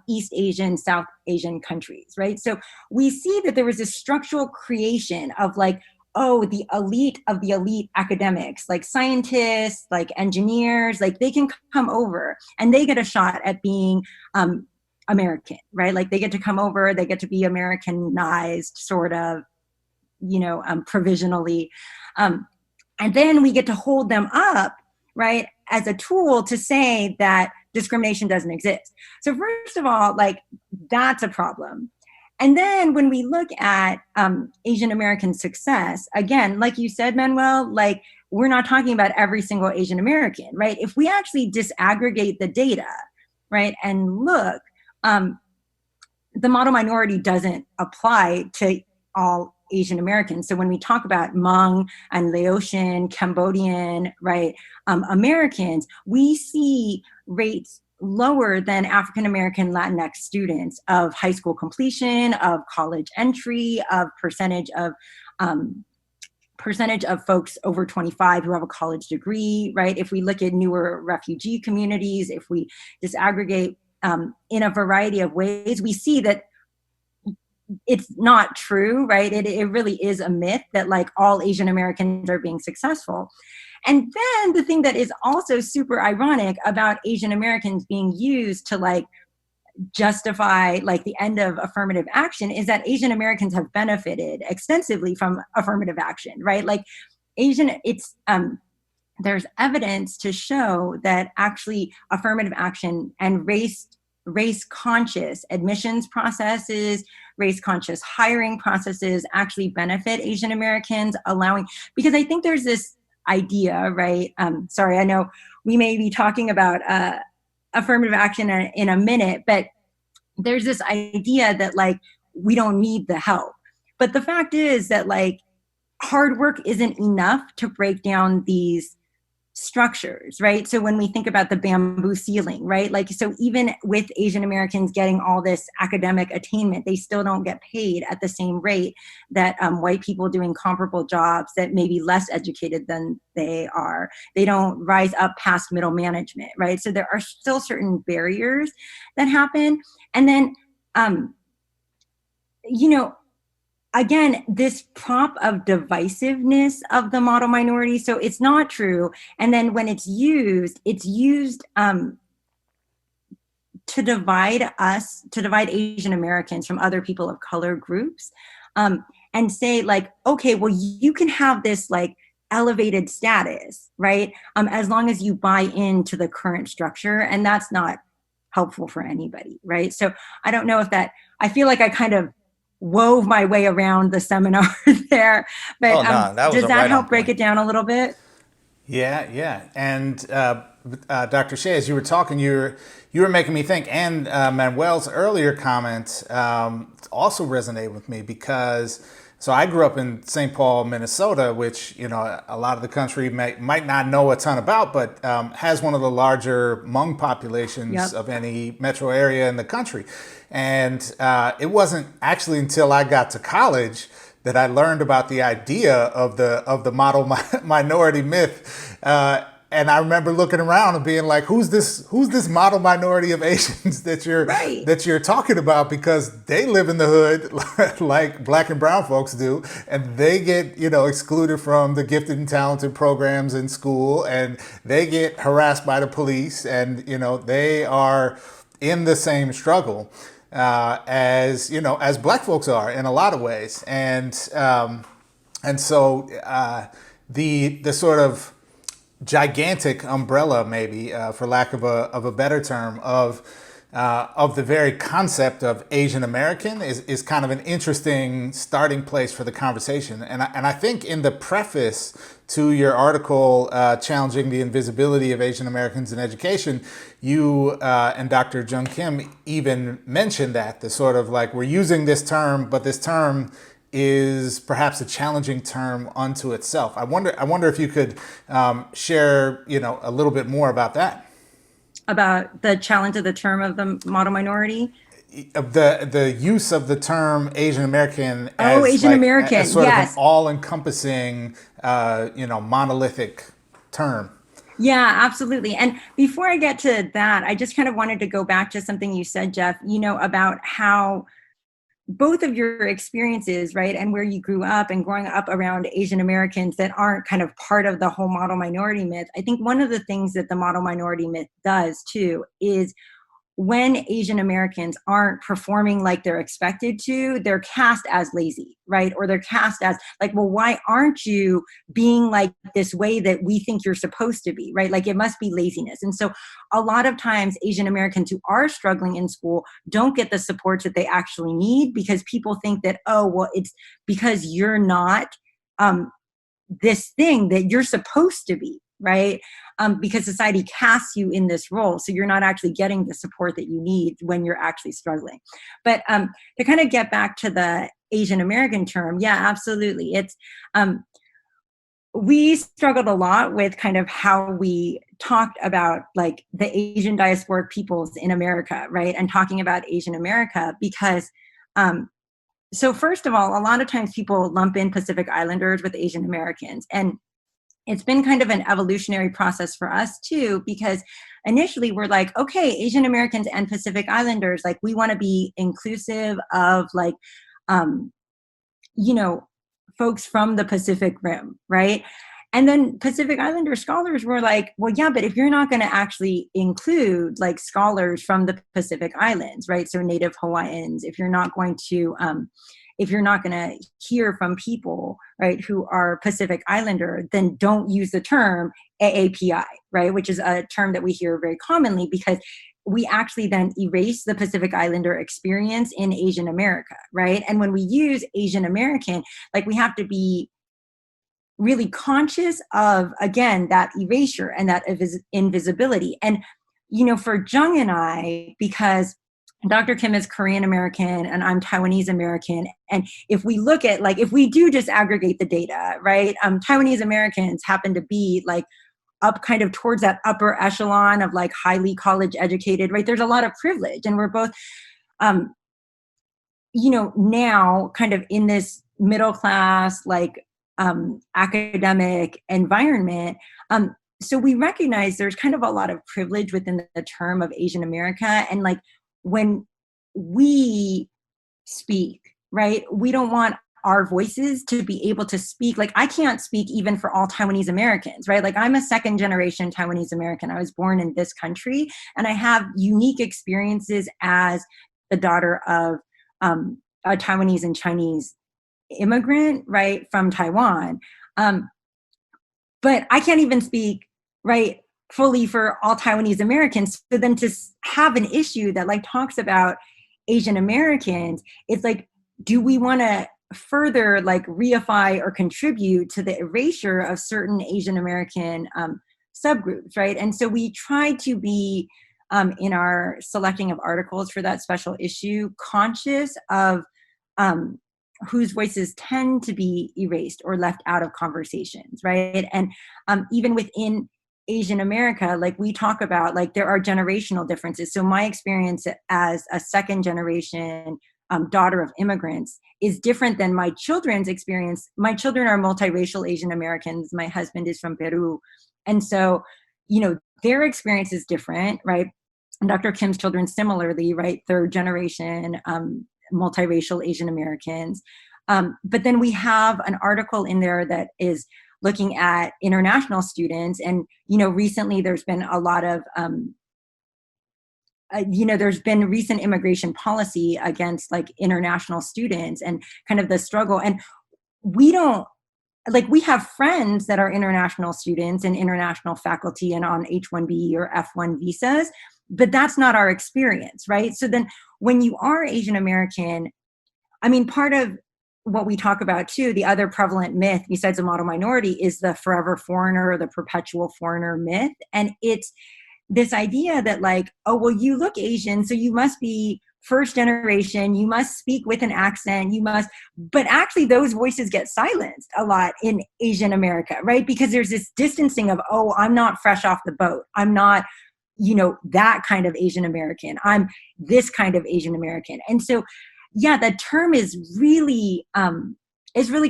East Asian, South Asian countries, right? So we see that there was this structural creation of like, oh, the elite of the elite academics, like scientists, like engineers, like they can come over and they get a shot at being American, right? Like they get to come over, they get to be Americanized sort of, provisionally. And then we get to hold them up, right, as a tool to say that discrimination doesn't exist. So first of all, like that's a problem. And then when we look at Asian American success, again, like you said, Manuel, like we're not talking about every single Asian American, right? If we actually disaggregate the data, right, and look, the model minority doesn't apply to all Asian Americans. So when we talk about Hmong and Laotian, Cambodian, right, Americans, we see rates lower than African American Latinx students of high school completion, of college entry, of percentage of folks over 25 who have a college degree, right? If we look at newer refugee communities, if we disaggregate in a variety of ways, we see that it's not true, right? It really is a myth that like all Asian Americans are being successful. And then the thing that is also super ironic about Asian Americans being used to like justify like the end of affirmative action is that Asian Americans have benefited extensively from affirmative action, right? Like there's evidence to show that actually affirmative action and race conscious admissions processes, race conscious hiring processes actually benefit Asian Americans, because I think there's this idea, right? Sorry, I know we may be talking about affirmative action in a minute, but there's this idea that like we don't need the help. But the fact is that like hard work isn't enough to break down these structures, right? So when we think about the bamboo ceiling, right? Like, so even with Asian Americans getting all this academic attainment, they still don't get paid at the same rate that white people doing comparable jobs that may be less educated than they are. They don't rise up past middle management, right? So there are still certain barriers that happen. And then, again, this prop of divisiveness of the model minority. So it's not true. And then when it's used to divide Asian Americans from other people of color groups, and say like, okay, well, you can have this like elevated status, right? As long as you buy into the current structure, and that's not helpful for anybody, right? So I don't know I feel like I kind of wove my way around the seminar there, but that was does that right help break it down a little bit? Yeah, yeah. And Dr. Hsieh, as you were talking, you were making me think, and Manuel's earlier comment also resonated with me because so I grew up in St. Paul, Minnesota, which a lot of the country might not know a ton about, but has one of the larger Hmong populations Yep. of any metro area in the country. And it wasn't actually until I got to college that I learned about the idea of the model minority myth. And I remember looking around and being like, "Who's this model minority of Asians that Right. you're talking about?" Because they live in the hood like Black and brown folks do, and they get excluded from the gifted and talented programs in school, and they get harassed by the police, and they are in the same struggle as Black folks are in a lot of ways, and so the sort of gigantic umbrella, maybe for lack of a better term, of the very concept of Asian American is kind of an interesting starting place for the conversation. And I think in the preface to your article challenging the invisibility of Asian Americans in education, you and Dr. Jung Kim even mentioned that the sort of like we're using this term, but this term is perhaps a challenging term unto itself. I wonder if you could share a little bit more about that. About the challenge of the term of the model minority. Of the use of the term Asian American Oh, as Asian like American. as sort of an Yes. all-encompassing monolithic term. Yeah, absolutely. And before I get to that, I just kind of wanted to go back to something you said, Jeff, about how both of your experiences, right, and where you grew up and growing up around Asian Americans that aren't kind of part of the whole model minority myth. I think one of the things that the model minority myth does too is when Asian Americans aren't performing like they're expected to, they're cast as lazy, right? Or they're cast as like, well, why aren't you being like this way that we think you're supposed to be, right? Like it must be laziness. And so a lot of times Asian Americans who are struggling in school don't get the supports that they actually need because people think that, oh, well, it's because you're not this thing that you're supposed to be, right? Because society casts you in this role. So you're not actually getting the support that you need when you're actually struggling. But to kind of get back to the Asian American term, yeah, absolutely. It's, we struggled a lot with kind of how we talked about like the Asian diasporic peoples in America, right? And talking about Asian America because so first of all, a lot of times people lump in Pacific Islanders with Asian Americans. And it's been kind of an evolutionary process for us too, because initially we're like, okay, Asian Americans and Pacific Islanders, like we want to be inclusive of like, um, you know, folks from the Pacific Rim, right? And then Pacific Islander scholars were like, well, yeah, but if you're not going to actually include like scholars from the Pacific Islands, right? So Native Hawaiians, if you're not going to hear from people, right, who are Pacific Islander, then don't use the term AAPI, right, which is a term that we hear very commonly because we actually then erase the Pacific Islander experience in Asian America, right? And when we use Asian American, like we have to be really conscious of, again, that erasure and that invisibility. And, for Jung and I, because Dr. Kim is Korean American and I'm Taiwanese American. And if we look at, like, if we do just aggregate the data, right, Taiwanese Americans happen to be like up kind of towards that upper echelon of like highly college educated, right? There's a lot of privilege. And we're both, now kind of in this middle class, like, academic environment. So we recognize there's kind of a lot of privilege within the term of Asian America. And like when we speak, right, we don't want our voices to be able to speak. Like I can't speak even for all Taiwanese Americans, right? Like I'm a second generation Taiwanese American. I was born in this country and I have unique experiences as the daughter of a Taiwanese and Chinese immigrant, right, from Taiwan. But I can't even speak, right, fully for all Taiwanese Americans. So then to have an issue that like talks about Asian Americans, it's like, do we want to further like reify or contribute to the erasure of certain Asian American subgroups, right? And so we try to be in our selecting of articles for that special issue conscious of whose voices tend to be erased or left out of conversations, right? And even within Asian America, like we talk about, like there are generational differences. So my experience as a second generation daughter of immigrants is different than my children's experience. My children are multiracial Asian Americans. My husband is from Peru. And so, you know, their experience is different, right? And Dr. Kim's children similarly, right? Third generation multiracial Asian Americans. But then we have an article in there that is looking at international students. And, you know, recently there's been a lot of, there's been recent immigration policy against like international students and kind of the struggle. And we don't, like we have friends that are international students and international faculty and on H-1B or F-1 visas, but that's not our experience, right? So then when you are Asian American, I mean, part of what we talk about too, the other prevalent myth besides the model minority is the forever foreigner or the perpetual foreigner myth. And it's this idea that like, oh, well, you look Asian, so you must be first generation, you must speak with an accent, you must, but actually those voices get silenced a lot in Asian America, right? Because there's this distancing of, oh, I'm not fresh off the boat. I'm not, you know, that kind of Asian American. I'm this kind of Asian American. And so, yeah, that term is really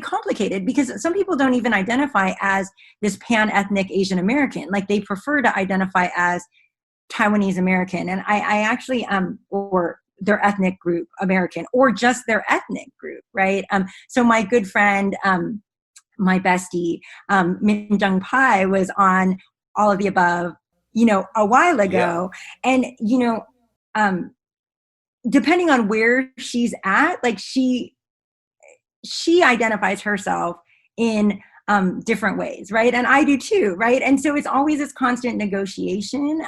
complicated because some people don't even identify as this pan-ethnic Asian American. Like they prefer to identify as Taiwanese American. And I actually, or their ethnic group American, or just their ethnic group, right? So my good friend, my bestie, Min Jung Pai was on All of the Above, you know, a while ago. Yeah. And, you know, depending on where she's at, like she identifies herself in different ways, right? And I do too, right? And so it's always this constant negotiation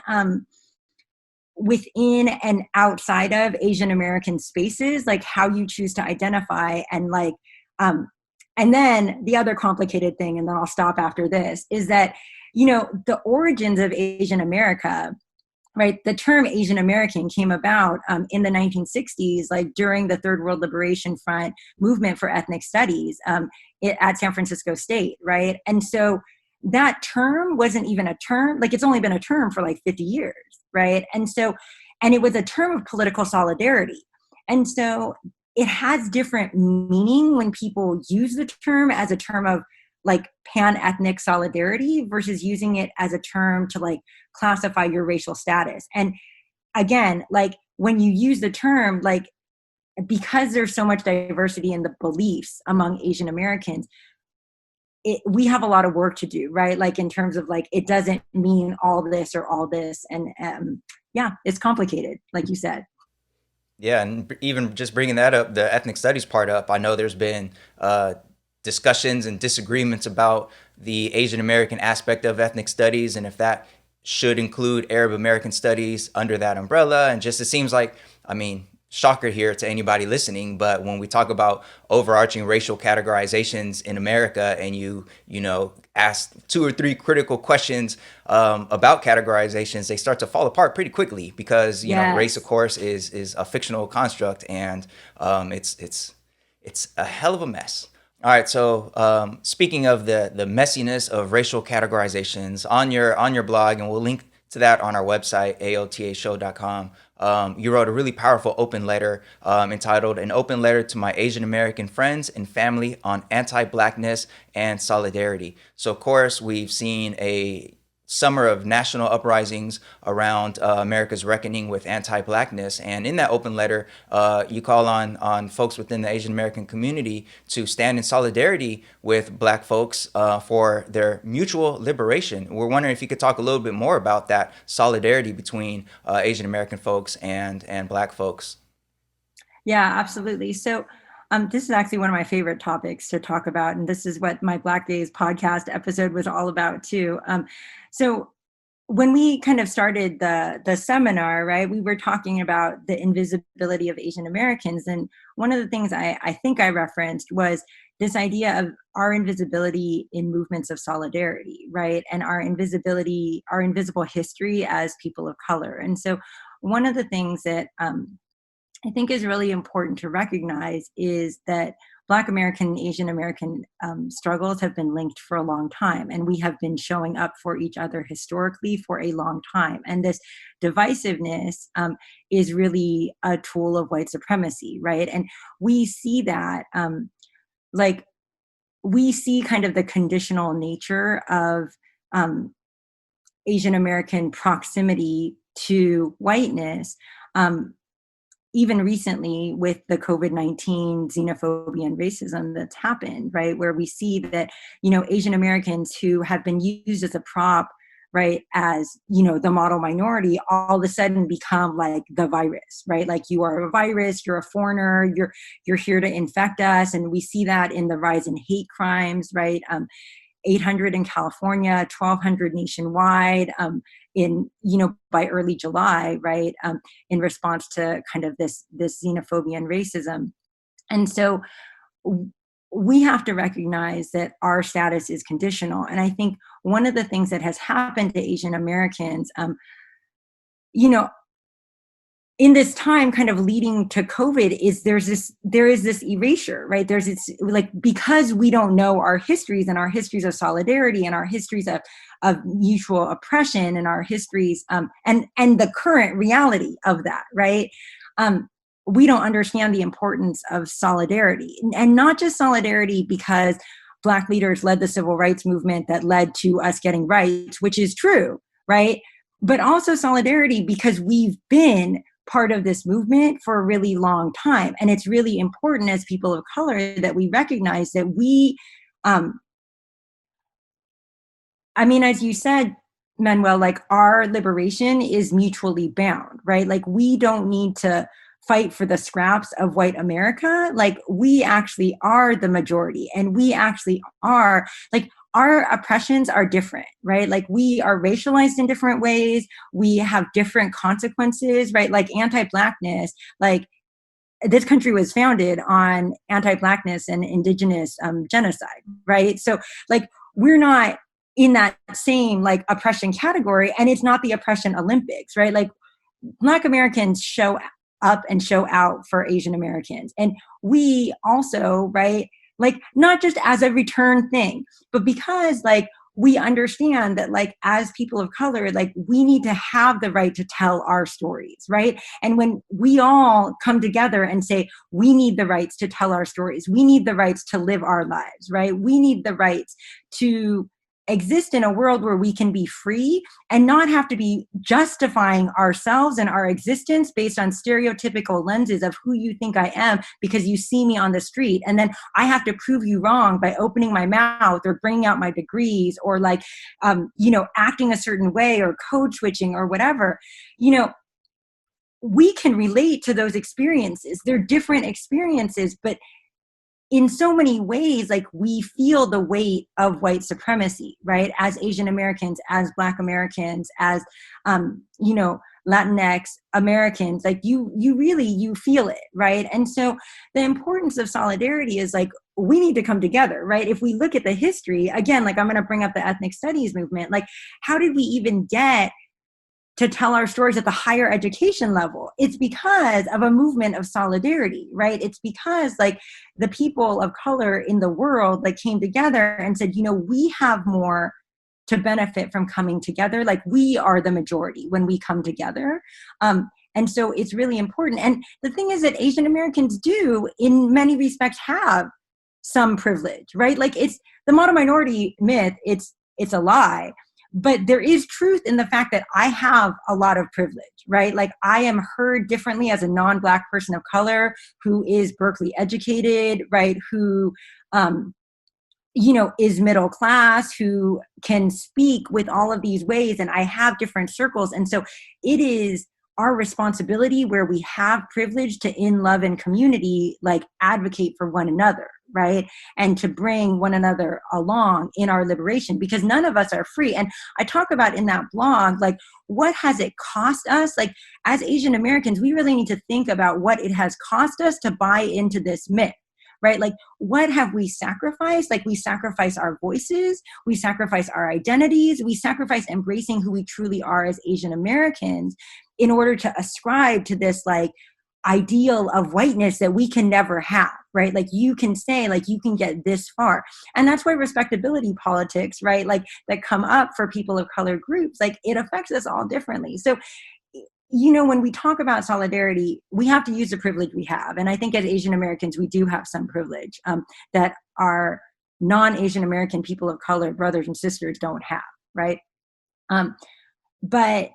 within and outside of Asian American spaces, like how you choose to identify. And like, and then the other complicated thing, and then I'll stop after this, is that, you know, the origins of Asian America, right? The term Asian American came about in the 1960s, like during the Third World Liberation Front movement for ethnic studies at San Francisco State, right? And so that term wasn't even a term, like it's only been a term for like 50 years, right? And so, and it was a term of political solidarity. And so it has different meaning when people use the term as a term of like pan-ethnic solidarity versus using it as a term to like classify your racial status. And again, like when you use the term, like because there's so much diversity in the beliefs among Asian Americans, we have a lot of work to do, right? Like in terms of like, it doesn't mean all this or all this. And yeah, it's complicated, like you said. Yeah, and even just bringing that up, the ethnic studies part up, I know there's been discussions and disagreements about the Asian American aspect of ethnic studies and if that should include Arab American studies under that umbrella. And just it seems like, I mean, shocker here to anybody listening, but when we talk about overarching racial categorizations in America and you know, ask 2 or 3 critical questions about categorizations, they start to fall apart pretty quickly because, you know, race, of course, is a fictional construct and it's a hell of a mess. All right, so speaking of the messiness of racial categorizations on your blog, and we'll link to that on our website, aotashow.com. You wrote a really powerful open letter entitled An Open Letter to My Asian American Friends and Family on Anti-Blackness and Solidarity. So, of course, we've seen a summer of national uprisings around America's reckoning with anti-Blackness. And in that open letter, you call on folks within the Asian American community to stand in solidarity with Black folks for their mutual liberation. We're wondering if you could talk a little bit more about that solidarity between Asian American folks and Black folks. Yeah, absolutely. So this is actually one of my favorite topics to talk about. And this is what my Black Days podcast episode was all about too. So when we kind of started the seminar, right, we were talking about the invisibility of Asian Americans, and one of the things I think I referenced was this idea of our invisibility in movements of solidarity, right, and our invisibility, our invisible history as people of color. And so, one of the things that I think is really important to recognize is that Black American and Asian American struggles have been linked for a long time, and we have been showing up for each other historically for a long time. And this divisiveness is really a tool of white supremacy, right? And we see that, like, we see kind of the conditional nature of Asian American proximity to whiteness. Even recently with the COVID-19 xenophobia and racism that's happened, right? Where we see that, Asian Americans who have been used as a prop, right, as, the model minority, all of a sudden become like the virus, right? Like, you are a virus, you're a foreigner, you're here to infect us. And we see that in the rise in hate crimes, right? 800 in California, 1,200 nationwide, by early July, right, in response to kind of this xenophobia and racism. And so we have to recognize that our status is conditional. And I think one of the things that has happened to Asian Americans, you know, in this time kind of leading to COVID, is there is this erasure, right? There's this, like, because we don't know our histories and our histories of solidarity and our histories of mutual oppression and our histories, and the current reality of that, right? We don't understand the importance of solidarity, and not just solidarity because Black leaders led the civil rights movement that led to us getting rights, which is true, right? But also solidarity because we've been part of this movement for a really long time. And it's really important as people of color that we recognize that we, as you said, Manuel, like, our liberation is mutually bound, right? Like, we don't need to fight for the scraps of white America. Like, we actually are the majority, and we actually are, like, our oppressions are different, right? Like, we are racialized in different ways. We have different consequences, right? Like, anti-Blackness, like, this country was founded on anti-Blackness and indigenous genocide, right? So, like, we're not in that same, like, oppression category, and it's not the oppression Olympics, right? Like, Black Americans show up and show out for Asian Americans. And we also, right, like, not just as a return thing, but because, like, we understand that, like, as people of color, like, we need to have the right to tell our stories, right? And when we all come together and say, we need the rights to tell our stories, we need the rights to live our lives, right? We need the rights to exist in a world where we can be free and not have to be justifying ourselves and our existence based on stereotypical lenses of who you think I am because you see me on the street. And then I have to prove you wrong by opening my mouth or bringing out my degrees or, like, acting a certain way or code switching or whatever. We can relate to those experiences. They're different experiences, but in so many ways, like, we feel the weight of white supremacy, right? As Asian Americans, as Black Americans, as, Latinx Americans, like, you feel it, right? And so the importance of solidarity is, like, we need to come together, right? If we look at the history, again, like, I'm going to bring up the ethnic studies movement, like, how did we even get to tell our stories at the higher education level? It's because of a movement of solidarity, right? It's because, like, the people of color in the world, like, came together and said, we have more to benefit from coming together. Like, we are the majority when we come together. And so it's really important. And the thing is that Asian Americans do, in many respects, have some privilege, right? Like, it's the model minority myth. It's a lie. But there is truth in the fact that I have a lot of privilege, right? Like, I am heard differently as a non-Black person of color who is Berkeley educated, right? Who, is middle class, who can speak with all of these ways. And I have different circles. And so it is our responsibility where we have privilege to, in love and community, like advocate for one another, right? And to bring one another along in our liberation, because none of us are free. And I talk about in that blog, like, what has it cost us? Like, as Asian Americans, we really need to think about what it has cost us to buy into this myth, right? Like, what have we sacrificed? Like, we sacrifice our voices, we sacrifice our identities, we sacrifice embracing who we truly are as Asian Americans in order to ascribe to this, like, ideal of whiteness that we can never have, right? Like, you can say, like, you can get this far. And that's why respectability politics, right, like, that come up for people of color groups, like, it affects us all differently. So, you know, when we talk about solidarity, we have to use the privilege we have. And I think as Asian Americans, we do have some privilege that our non-Asian American people of color, brothers and sisters, don't have, right? But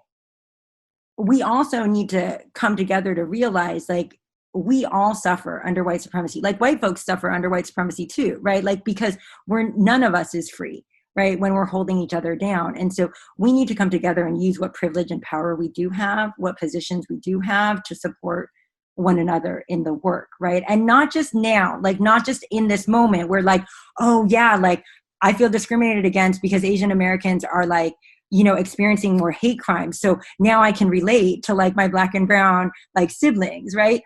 we also need to come together to realize, like, we all suffer under white supremacy. Like, white folks suffer under white supremacy too, right? Like, because none of us is free, right, when we're holding each other down. And so we need to come together and use what privilege and power we do have, what positions we do have, to support one another in the work, right? And not just now, like, not just in this moment where, like, oh yeah, like, I feel discriminated against because Asian Americans are, like, you know, experiencing more hate crimes, so now I can relate to, like, my Black and brown, like, siblings, right?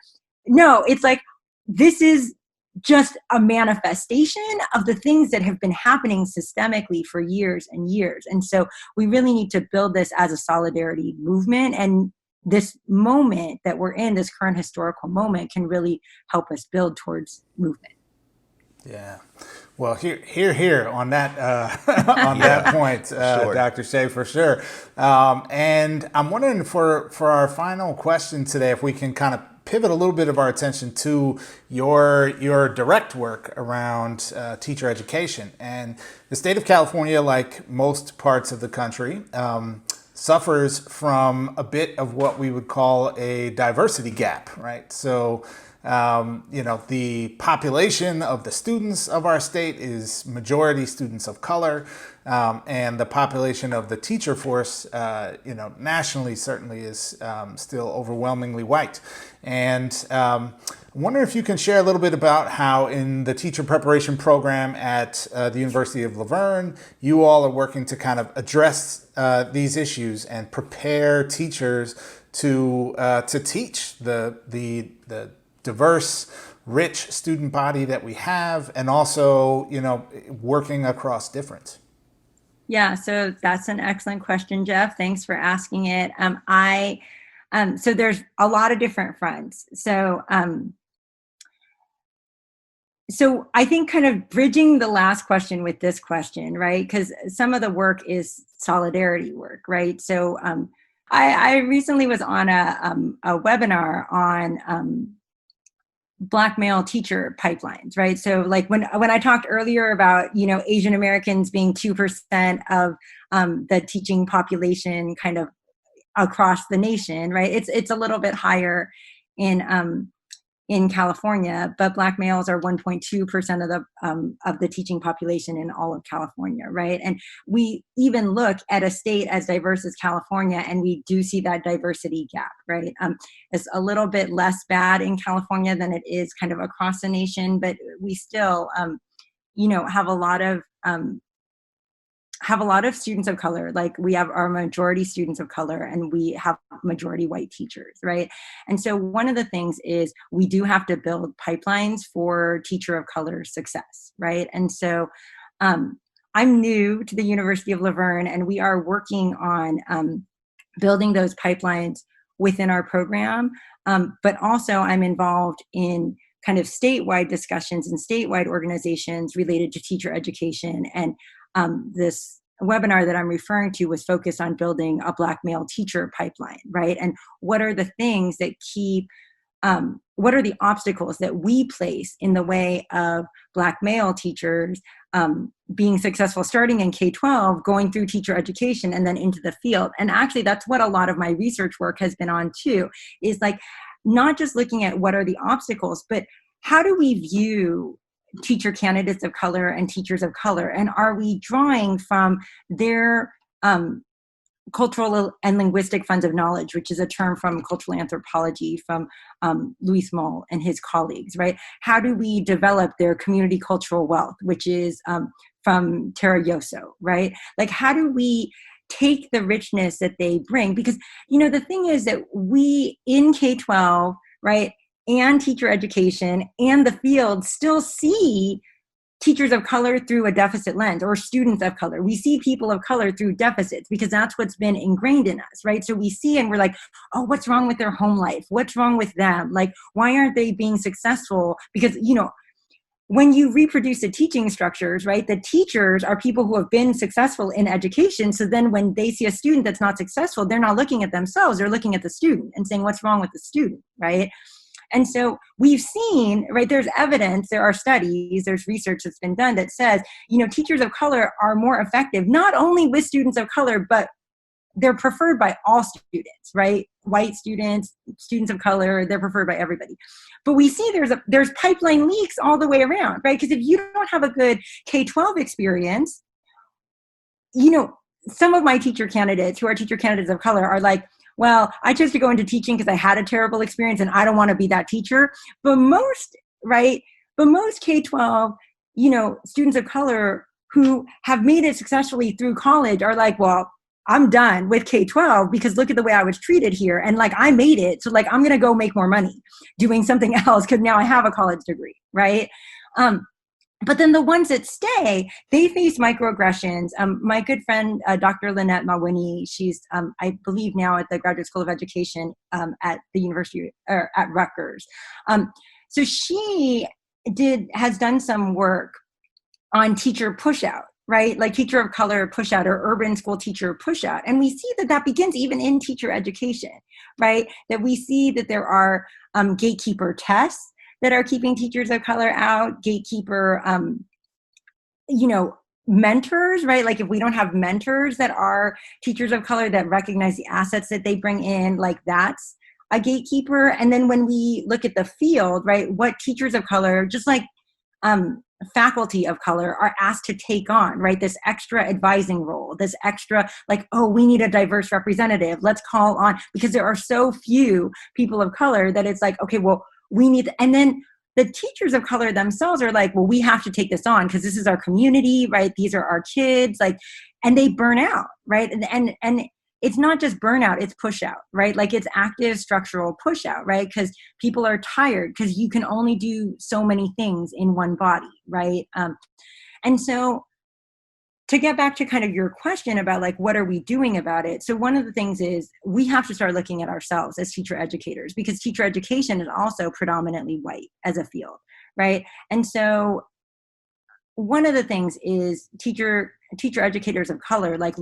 No, it's like, this is just a manifestation of the things that have been happening systemically for years and years. And so we really need to build this as a solidarity movement. And this moment that we're in, this current historical moment, can really help us build towards movement. Yeah. Well, here on that on that point, sure. Dr. Hsieh, for sure. And I'm wondering, for our final question today, if we can kind of pivot a little bit of our attention to your direct work around teacher education. And the state of California, like most parts of the country, suffers from a bit of what we would call a diversity gap, right? So, you know, the population of the students of our state is majority students of color, and the population of the teacher force, you know, nationally certainly is still overwhelmingly white. And I wonder if you can share a little bit about how in the teacher preparation program at the University of Laverne, you all are working to kind of address these issues and prepare teachers to teach the diverse, rich student body that we have, and also, you know, working across difference. Yeah, so that's an excellent question, Jeff. Thanks for asking it. So there's a lot of different fronts. So I think kind of bridging the last question with this question, right? Because some of the work is solidarity work, right? So I recently was on a webinar on Black male teacher pipelines, right? So, like, when I talked earlier about, you know, Asian Americans being 2% of the teaching population kind of across the nation, right? It's a little bit higher in California, but Black males are 1.2% of the teaching population in all of California, right? And we even look at a state as diverse as California, and we do see that diversity gap, right? It's a little bit less bad in California than it is kind of across the nation, but we still, you know, have a lot of students of color. Like, we have our majority students of color, and we have majority white teachers, right? And so one of the things is we do have to build pipelines for teacher of color success, right? And so I'm new to the University of Laverne, and we are working on building those pipelines within our program. But also I'm involved in kind of statewide discussions and statewide organizations related to teacher education. And this webinar that I'm referring to was focused on building a Black male teacher pipeline, right? And what are the things that what are the obstacles that we place in the way of Black male teachers being successful, starting in K-12, going through teacher education, and then into the field? And actually, that's what a lot of my research work has been on too, is like not just looking at what are the obstacles, but how do we view teacher candidates of color and teachers of color? And are we drawing from their cultural and linguistic funds of knowledge, which is a term from cultural anthropology from Louis Moll and his colleagues, right? How do we develop their community cultural wealth, which is from Tara Yoso, right? Like, how do we take the richness that they bring? Because, the thing is that we in K-12, right, and teacher education and the field still see teachers of color through a deficit lens, or students of color. We see people of color through deficits because that's what's been ingrained in us, right? So we see and we're like, oh, what's wrong with their home life? What's wrong with them? Like, why aren't they being successful? Because, when you reproduce the teaching structures, right, the teachers are people who have been successful in education. So then when they see a student that's not successful, they're not looking at themselves, they're looking at the student and saying, what's wrong with the student, right? And so we've seen, right, there's evidence, there are studies, there's research that's been done that says, teachers of color are more effective, not only with students of color, but they're preferred by all students, right? White students, students of color, they're preferred by everybody. But we see there's pipeline leaks all the way around, right? Because if you don't have a good K-12 experience, some of my teacher candidates who are teacher candidates of color are like, well, I chose to go into teaching because I had a terrible experience and I don't want to be that teacher. But most K-12, students of color who have made it successfully through college are like, well, I'm done with K-12 because look at the way I was treated here. And like, I made it. So like, I'm going to go make more money doing something else because now I have a college degree, right? But then the ones that stay, they face microaggressions. My good friend, Dr. Lynette Mawini, she's, I believe now at the Graduate School of Education at the University, or at Rutgers. So she has done some work on teacher pushout, right? Like teacher of color pushout or urban school teacher pushout. And we see that begins even in teacher education, right? That we see that there are gatekeeper tests that are keeping teachers of color out, gatekeeper, mentors, right? Like if we don't have mentors that are teachers of color that recognize the assets that they bring in, like that's a gatekeeper. And then when we look at the field, right, what teachers of color, just like faculty of color, are asked to take on, right? This extra advising role, this extra like, oh, we need a diverse representative. Let's call on, because there are so few people of color that it's like, okay, well, we need, and then the teachers of color themselves are like, well, we have to take this on because this is our community, right? These are our kids, like, and they burn out, right? And it's not just burnout, it's push out, right? Like it's active structural push out, right? Because people are tired because you can only do so many things in one body, right? And so to get back to kind of your question about like, what are we doing about it? So one of the things is we have to start looking at ourselves as teacher educators, because teacher education is also predominantly white as a field, right? And so one of the things is teacher educators of color, like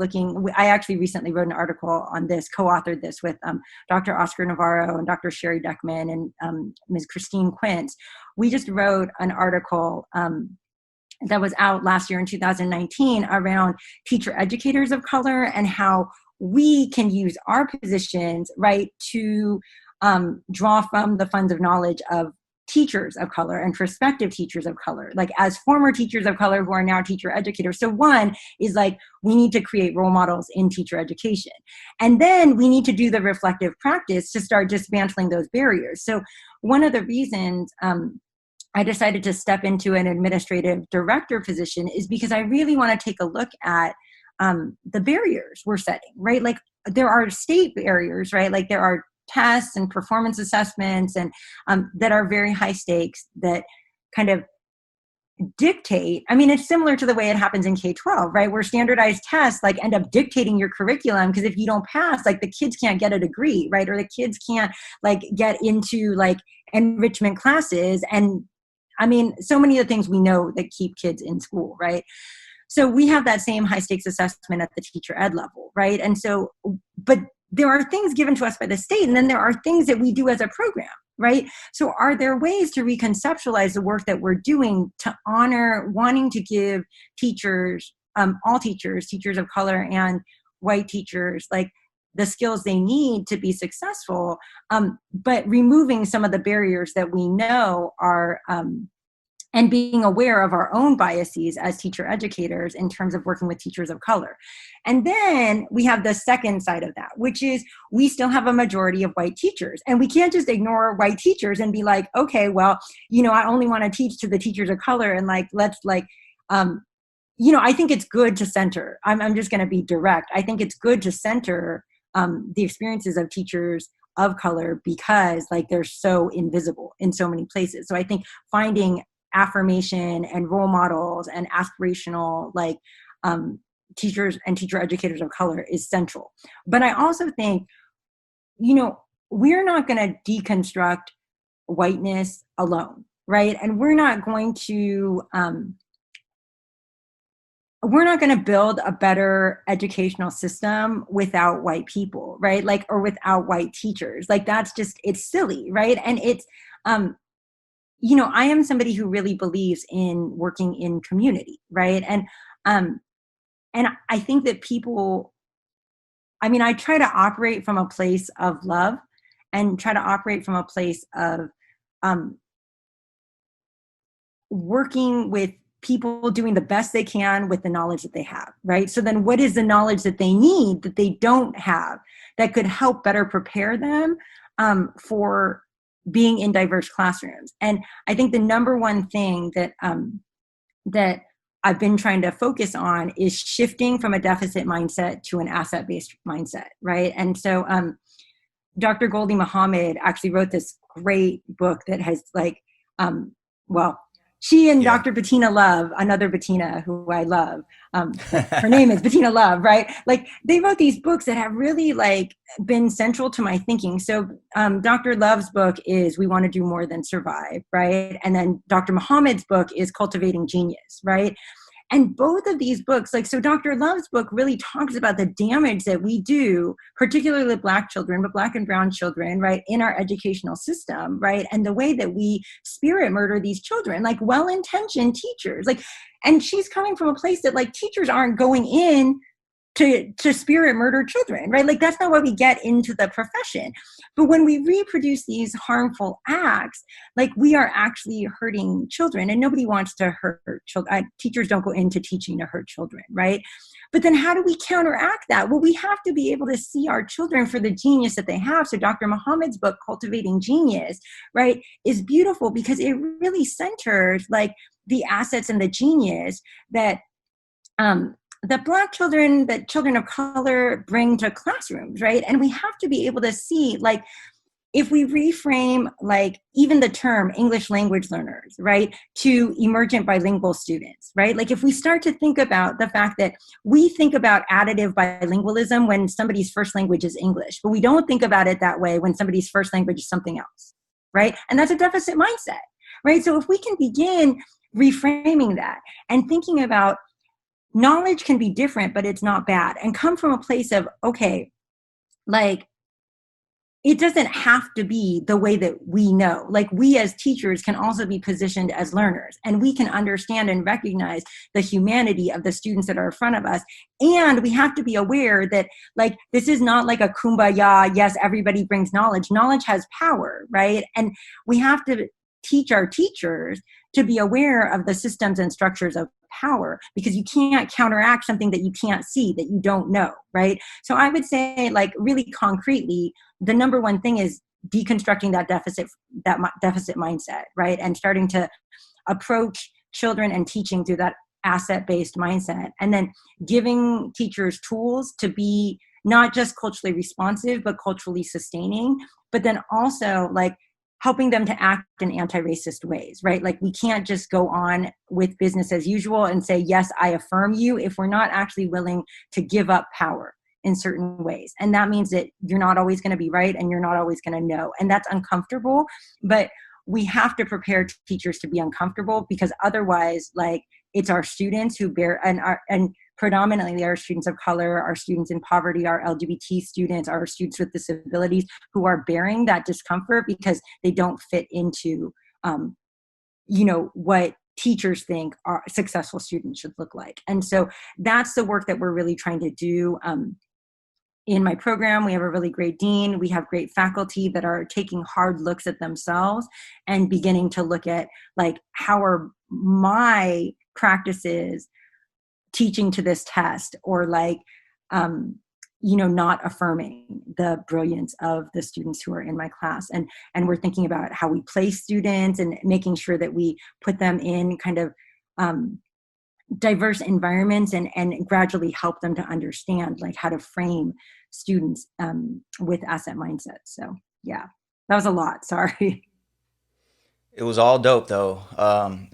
I actually recently wrote an article on this, co-authored this with Dr. Oscar Navarro and Dr. Sherry Duckman and Ms. Christine Quince. We just wrote an article that was out last year in 2019 around teacher educators of color and how we can use our positions, right, to draw from the funds of knowledge of teachers of color and prospective teachers of color, like as former teachers of color who are now teacher educators. So one is like, we need to create role models in teacher education. And then we need to do the reflective practice to start dismantling those barriers. So one of the reasons I decided to step into an administrative director position is because I really want to take a look at the barriers we're setting, right? Like there are state barriers, right? Like there are tests and performance assessments and that are very high stakes that kind of dictate. I mean, it's similar to the way it happens in K-12, right? Where standardized tests like end up dictating your curriculum, because if you don't pass, like the kids can't get a degree, right? Or the kids can't like get into like enrichment classes. And I mean, so many of the things we know that keep kids in school, right? So we have that same high stakes assessment at the teacher ed level, right? And so, but there are things given to us by the state, and then there are things that we do as a program, right? So are there ways to reconceptualize the work that we're doing to honor wanting to give teachers, all teachers, teachers of color and white teachers, like the skills they need to be successful, but removing some of the barriers that we know are and being aware of our own biases as teacher educators in terms of working with teachers of color. And then we have the second side of that, which is we still have a majority of white teachers. And we can't just ignore white teachers and be like, okay, well, I only want to teach to the teachers of color, and let's I think it's good to center. I'm just going to be direct. I think it's good to center the experiences of teachers of color because they're so invisible in so many places. So I think finding affirmation and role models and aspirational teachers and teacher educators of color is central. But I also think, we're not going to deconstruct whiteness alone, right? And we're not going to build a better educational system without white people, right? Or without white teachers. It's silly, right? And it's, I am somebody who really believes in working in community, right? And I think that I try to operate from a place of love and try to operate from a place of working with people doing the best they can with the knowledge that they have, right? So then what is the knowledge that they need that they don't have that could help better prepare them for being in diverse classrooms? And I think the number one thing that I've been trying to focus on is shifting from a deficit mindset to an asset-based mindset, right? And so Dr. Goldie Muhammad actually wrote this great book that has she and Dr. Betina Love, another Betina who I love, her name is Betina Love, right? They wrote these books that have really been central to my thinking. So Dr. Love's book is We Want to Do More Than Survive, right? And then Dr. Muhammad's book is Cultivating Genius, right? And both of these books, so Dr. Love's book really talks about the damage that we do, particularly with Black children, but Black and brown children, right, in our educational system, right? And the way that we spirit murder these children, well-intentioned teachers, and she's coming from a place that teachers aren't going in to spirit murder children, right? That's not why we get into the profession. But when we reproduce these harmful acts, we are actually hurting children, and nobody wants to hurt children. Teachers don't go into teaching to hurt children, right? But then how do we counteract that? Well, we have to be able to see our children for the genius that they have. So Dr. Muhammad's book, Cultivating Genius, right, is beautiful because it really centers the assets and the genius that Black children, that children of color bring to classrooms, right? And we have to be able to see, if we reframe, even the term English language learners, right, to emergent bilingual students, right? If we start to think about the fact that we think about additive bilingualism when somebody's first language is English, but we don't think about it that way when somebody's first language is something else, right? And that's a deficit mindset, right? So if we can begin reframing that and thinking about knowledge can be different, but it's not bad, and come from a place of, okay, it doesn't have to be the way that we know. We as teachers can also be positioned as learners, and we can understand and recognize the humanity of the students that are in front of us. And we have to be aware that this is not a kumbaya, yes, everybody brings knowledge. Knowledge has power, right? And we have to teach our teachers to be aware of the systems and structures of power, because you can't counteract something that you can't see, that you don't know, right? So I would say, really concretely, the number one thing is deconstructing that deficit mindset, right? And starting to approach children and teaching through that asset-based mindset, and then giving teachers tools to be not just culturally responsive, but culturally sustaining, but then also helping them to act in anti-racist ways, right? We can't just go on with business as usual and say, yes, I affirm you, if we're not actually willing to give up power in certain ways. And that means that you're not always going to be right, and you're not always going to know. And that's uncomfortable, but we have to prepare teachers to be uncomfortable, because otherwise, it's our students who bear, and predominantly our students of color, our students in poverty, our LGBT students, our students with disabilities, who are bearing that discomfort because they don't fit into, what teachers think our successful students should look like. And so that's the work that we're really trying to do. In my program, we have a really great dean. We have great faculty that are taking hard looks at themselves and beginning to look at how are my practices teaching to this test, or like, not affirming the brilliance of the students who are in my class. And we're thinking about how we place students and making sure that we put them in kind of diverse environments, and gradually help them to understand like how to frame students with asset mindsets. So yeah, that was a lot. Sorry. It was all dope though.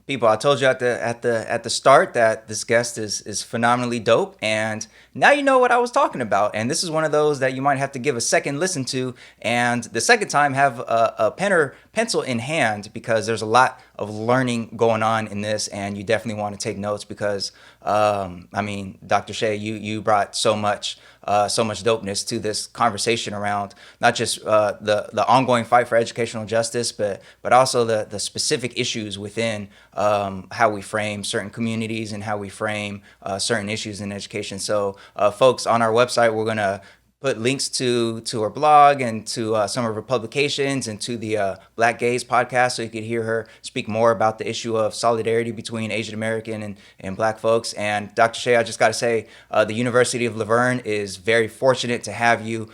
People, I told you at the start that this guest is phenomenally dope, and now you know what I was talking about. And this is one of those that you might have to give a second listen to, and the second time have a pen or pencil in hand, because there's a lot of learning going on in this, and you definitely want to take notes because Dr. Hsieh, you brought so much dopeness to this conversation around not just the ongoing fight for educational justice, but also the specific issues within how we frame certain communities and how we frame certain issues in education. So folks, on our website, we're going to put links to her blog and to some of her publications and to the Black Gaze podcast, so you could hear her speak more about the issue of solidarity between Asian American and Black folks. And Dr. Hsieh, I just got to say, the University of Laverne is very fortunate to have you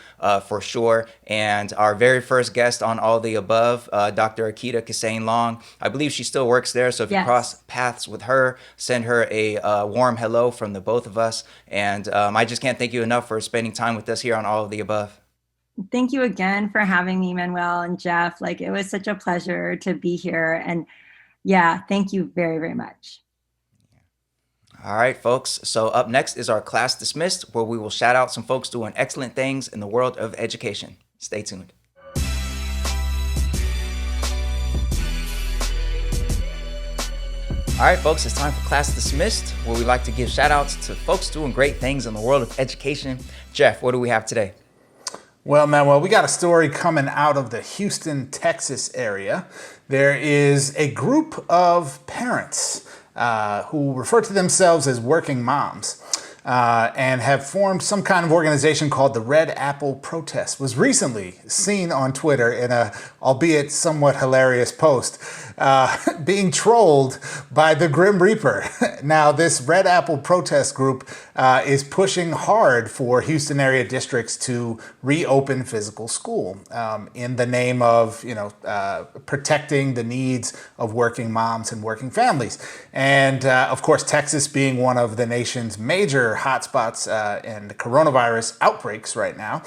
for sure. And our very first guest on All the Above, Dr. Akita Kisane Long, I believe she still works there. So if you cross paths with her, send her a warm hello from the both of us. And I just can't thank you enough for spending time with us here on All of the Above. Thank you again for having me, Manuel and Jeff. Like, it was such a pleasure to be here. And yeah, thank you very, very much. All right, folks. So up next is our Class Dismissed, where we will shout out some folks doing excellent things in the world of education. Stay tuned. All right, folks, it's time for Class Dismissed, where we like to give shout outs to folks doing great things in the world of education. Jeff, what do we have today? Well, Manuel, we got a story coming out of the Houston, Texas area. There is a group of parents who refer to themselves as working moms and have formed some kind of organization called the Red Apple Protest. Was recently seen on Twitter in a, albeit somewhat hilarious post, being trolled by the Grim Reaper. Now, this Red Apple Protest group is pushing hard for Houston area districts to reopen physical school in the name of, protecting the needs of working moms and working families. And of course, Texas being one of the nation's major hotspots and coronavirus outbreaks right now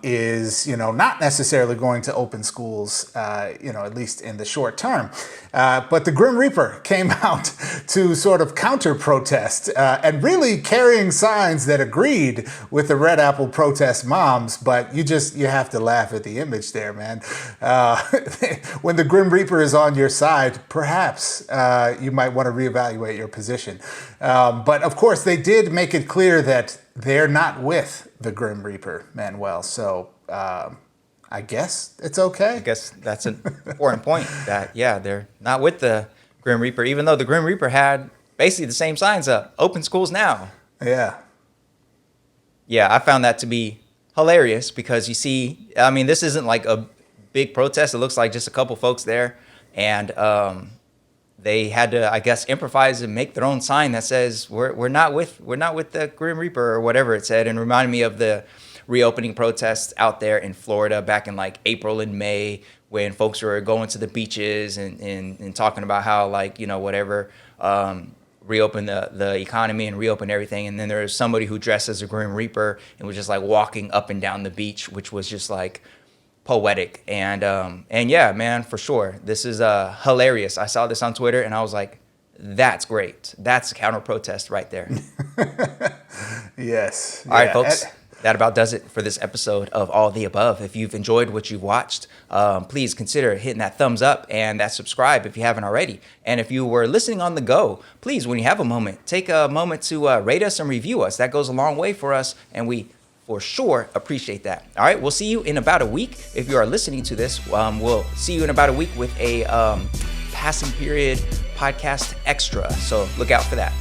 is, not necessarily going to open schools, at least in the short term. But the Grim Reaper came out to sort of counter-protest and really carrying signs that agreed with the Red Apple Protest moms, but you have to laugh at the image there, man. When the Grim Reaper is on your side, perhaps you might want to reevaluate your position. But of course, they did make it clear that they're not with the Grim Reaper, Manuel. So I guess it's okay. I guess that's an important point that, they're not with the Grim Reaper, even though the Grim Reaper had basically the same signs up, open schools now. Yeah. Yeah, I found that to be hilarious because you see, this isn't like a big protest. It looks like just a couple folks there. And they had to, I guess, improvise and make their own sign that says, we're not with the Grim Reaper, or whatever it said, and reminded me of the reopening protests out there in Florida back in like April and May, when folks were going to the beaches and talking about how, like, reopen the economy and reopen everything. And then there was somebody who dressed as a Grim Reaper and was just like walking up and down the beach, which was just like poetic. And yeah, man, for sure. This is hilarious. I saw this on Twitter and I was like, that's great. That's a counter protest right there. Yes. All right, folks. That about does it for this episode of All the Above. If you've enjoyed what you've watched, please consider hitting that thumbs up and that subscribe if you haven't already. And if you were listening on the go, please, when you have a moment, take a moment to rate us and review us. That goes a long way for us, and we for sure appreciate that. All right, we'll see you in about a week. If you are listening to this, we'll see you in about a week with a passing period podcast extra. So look out for that.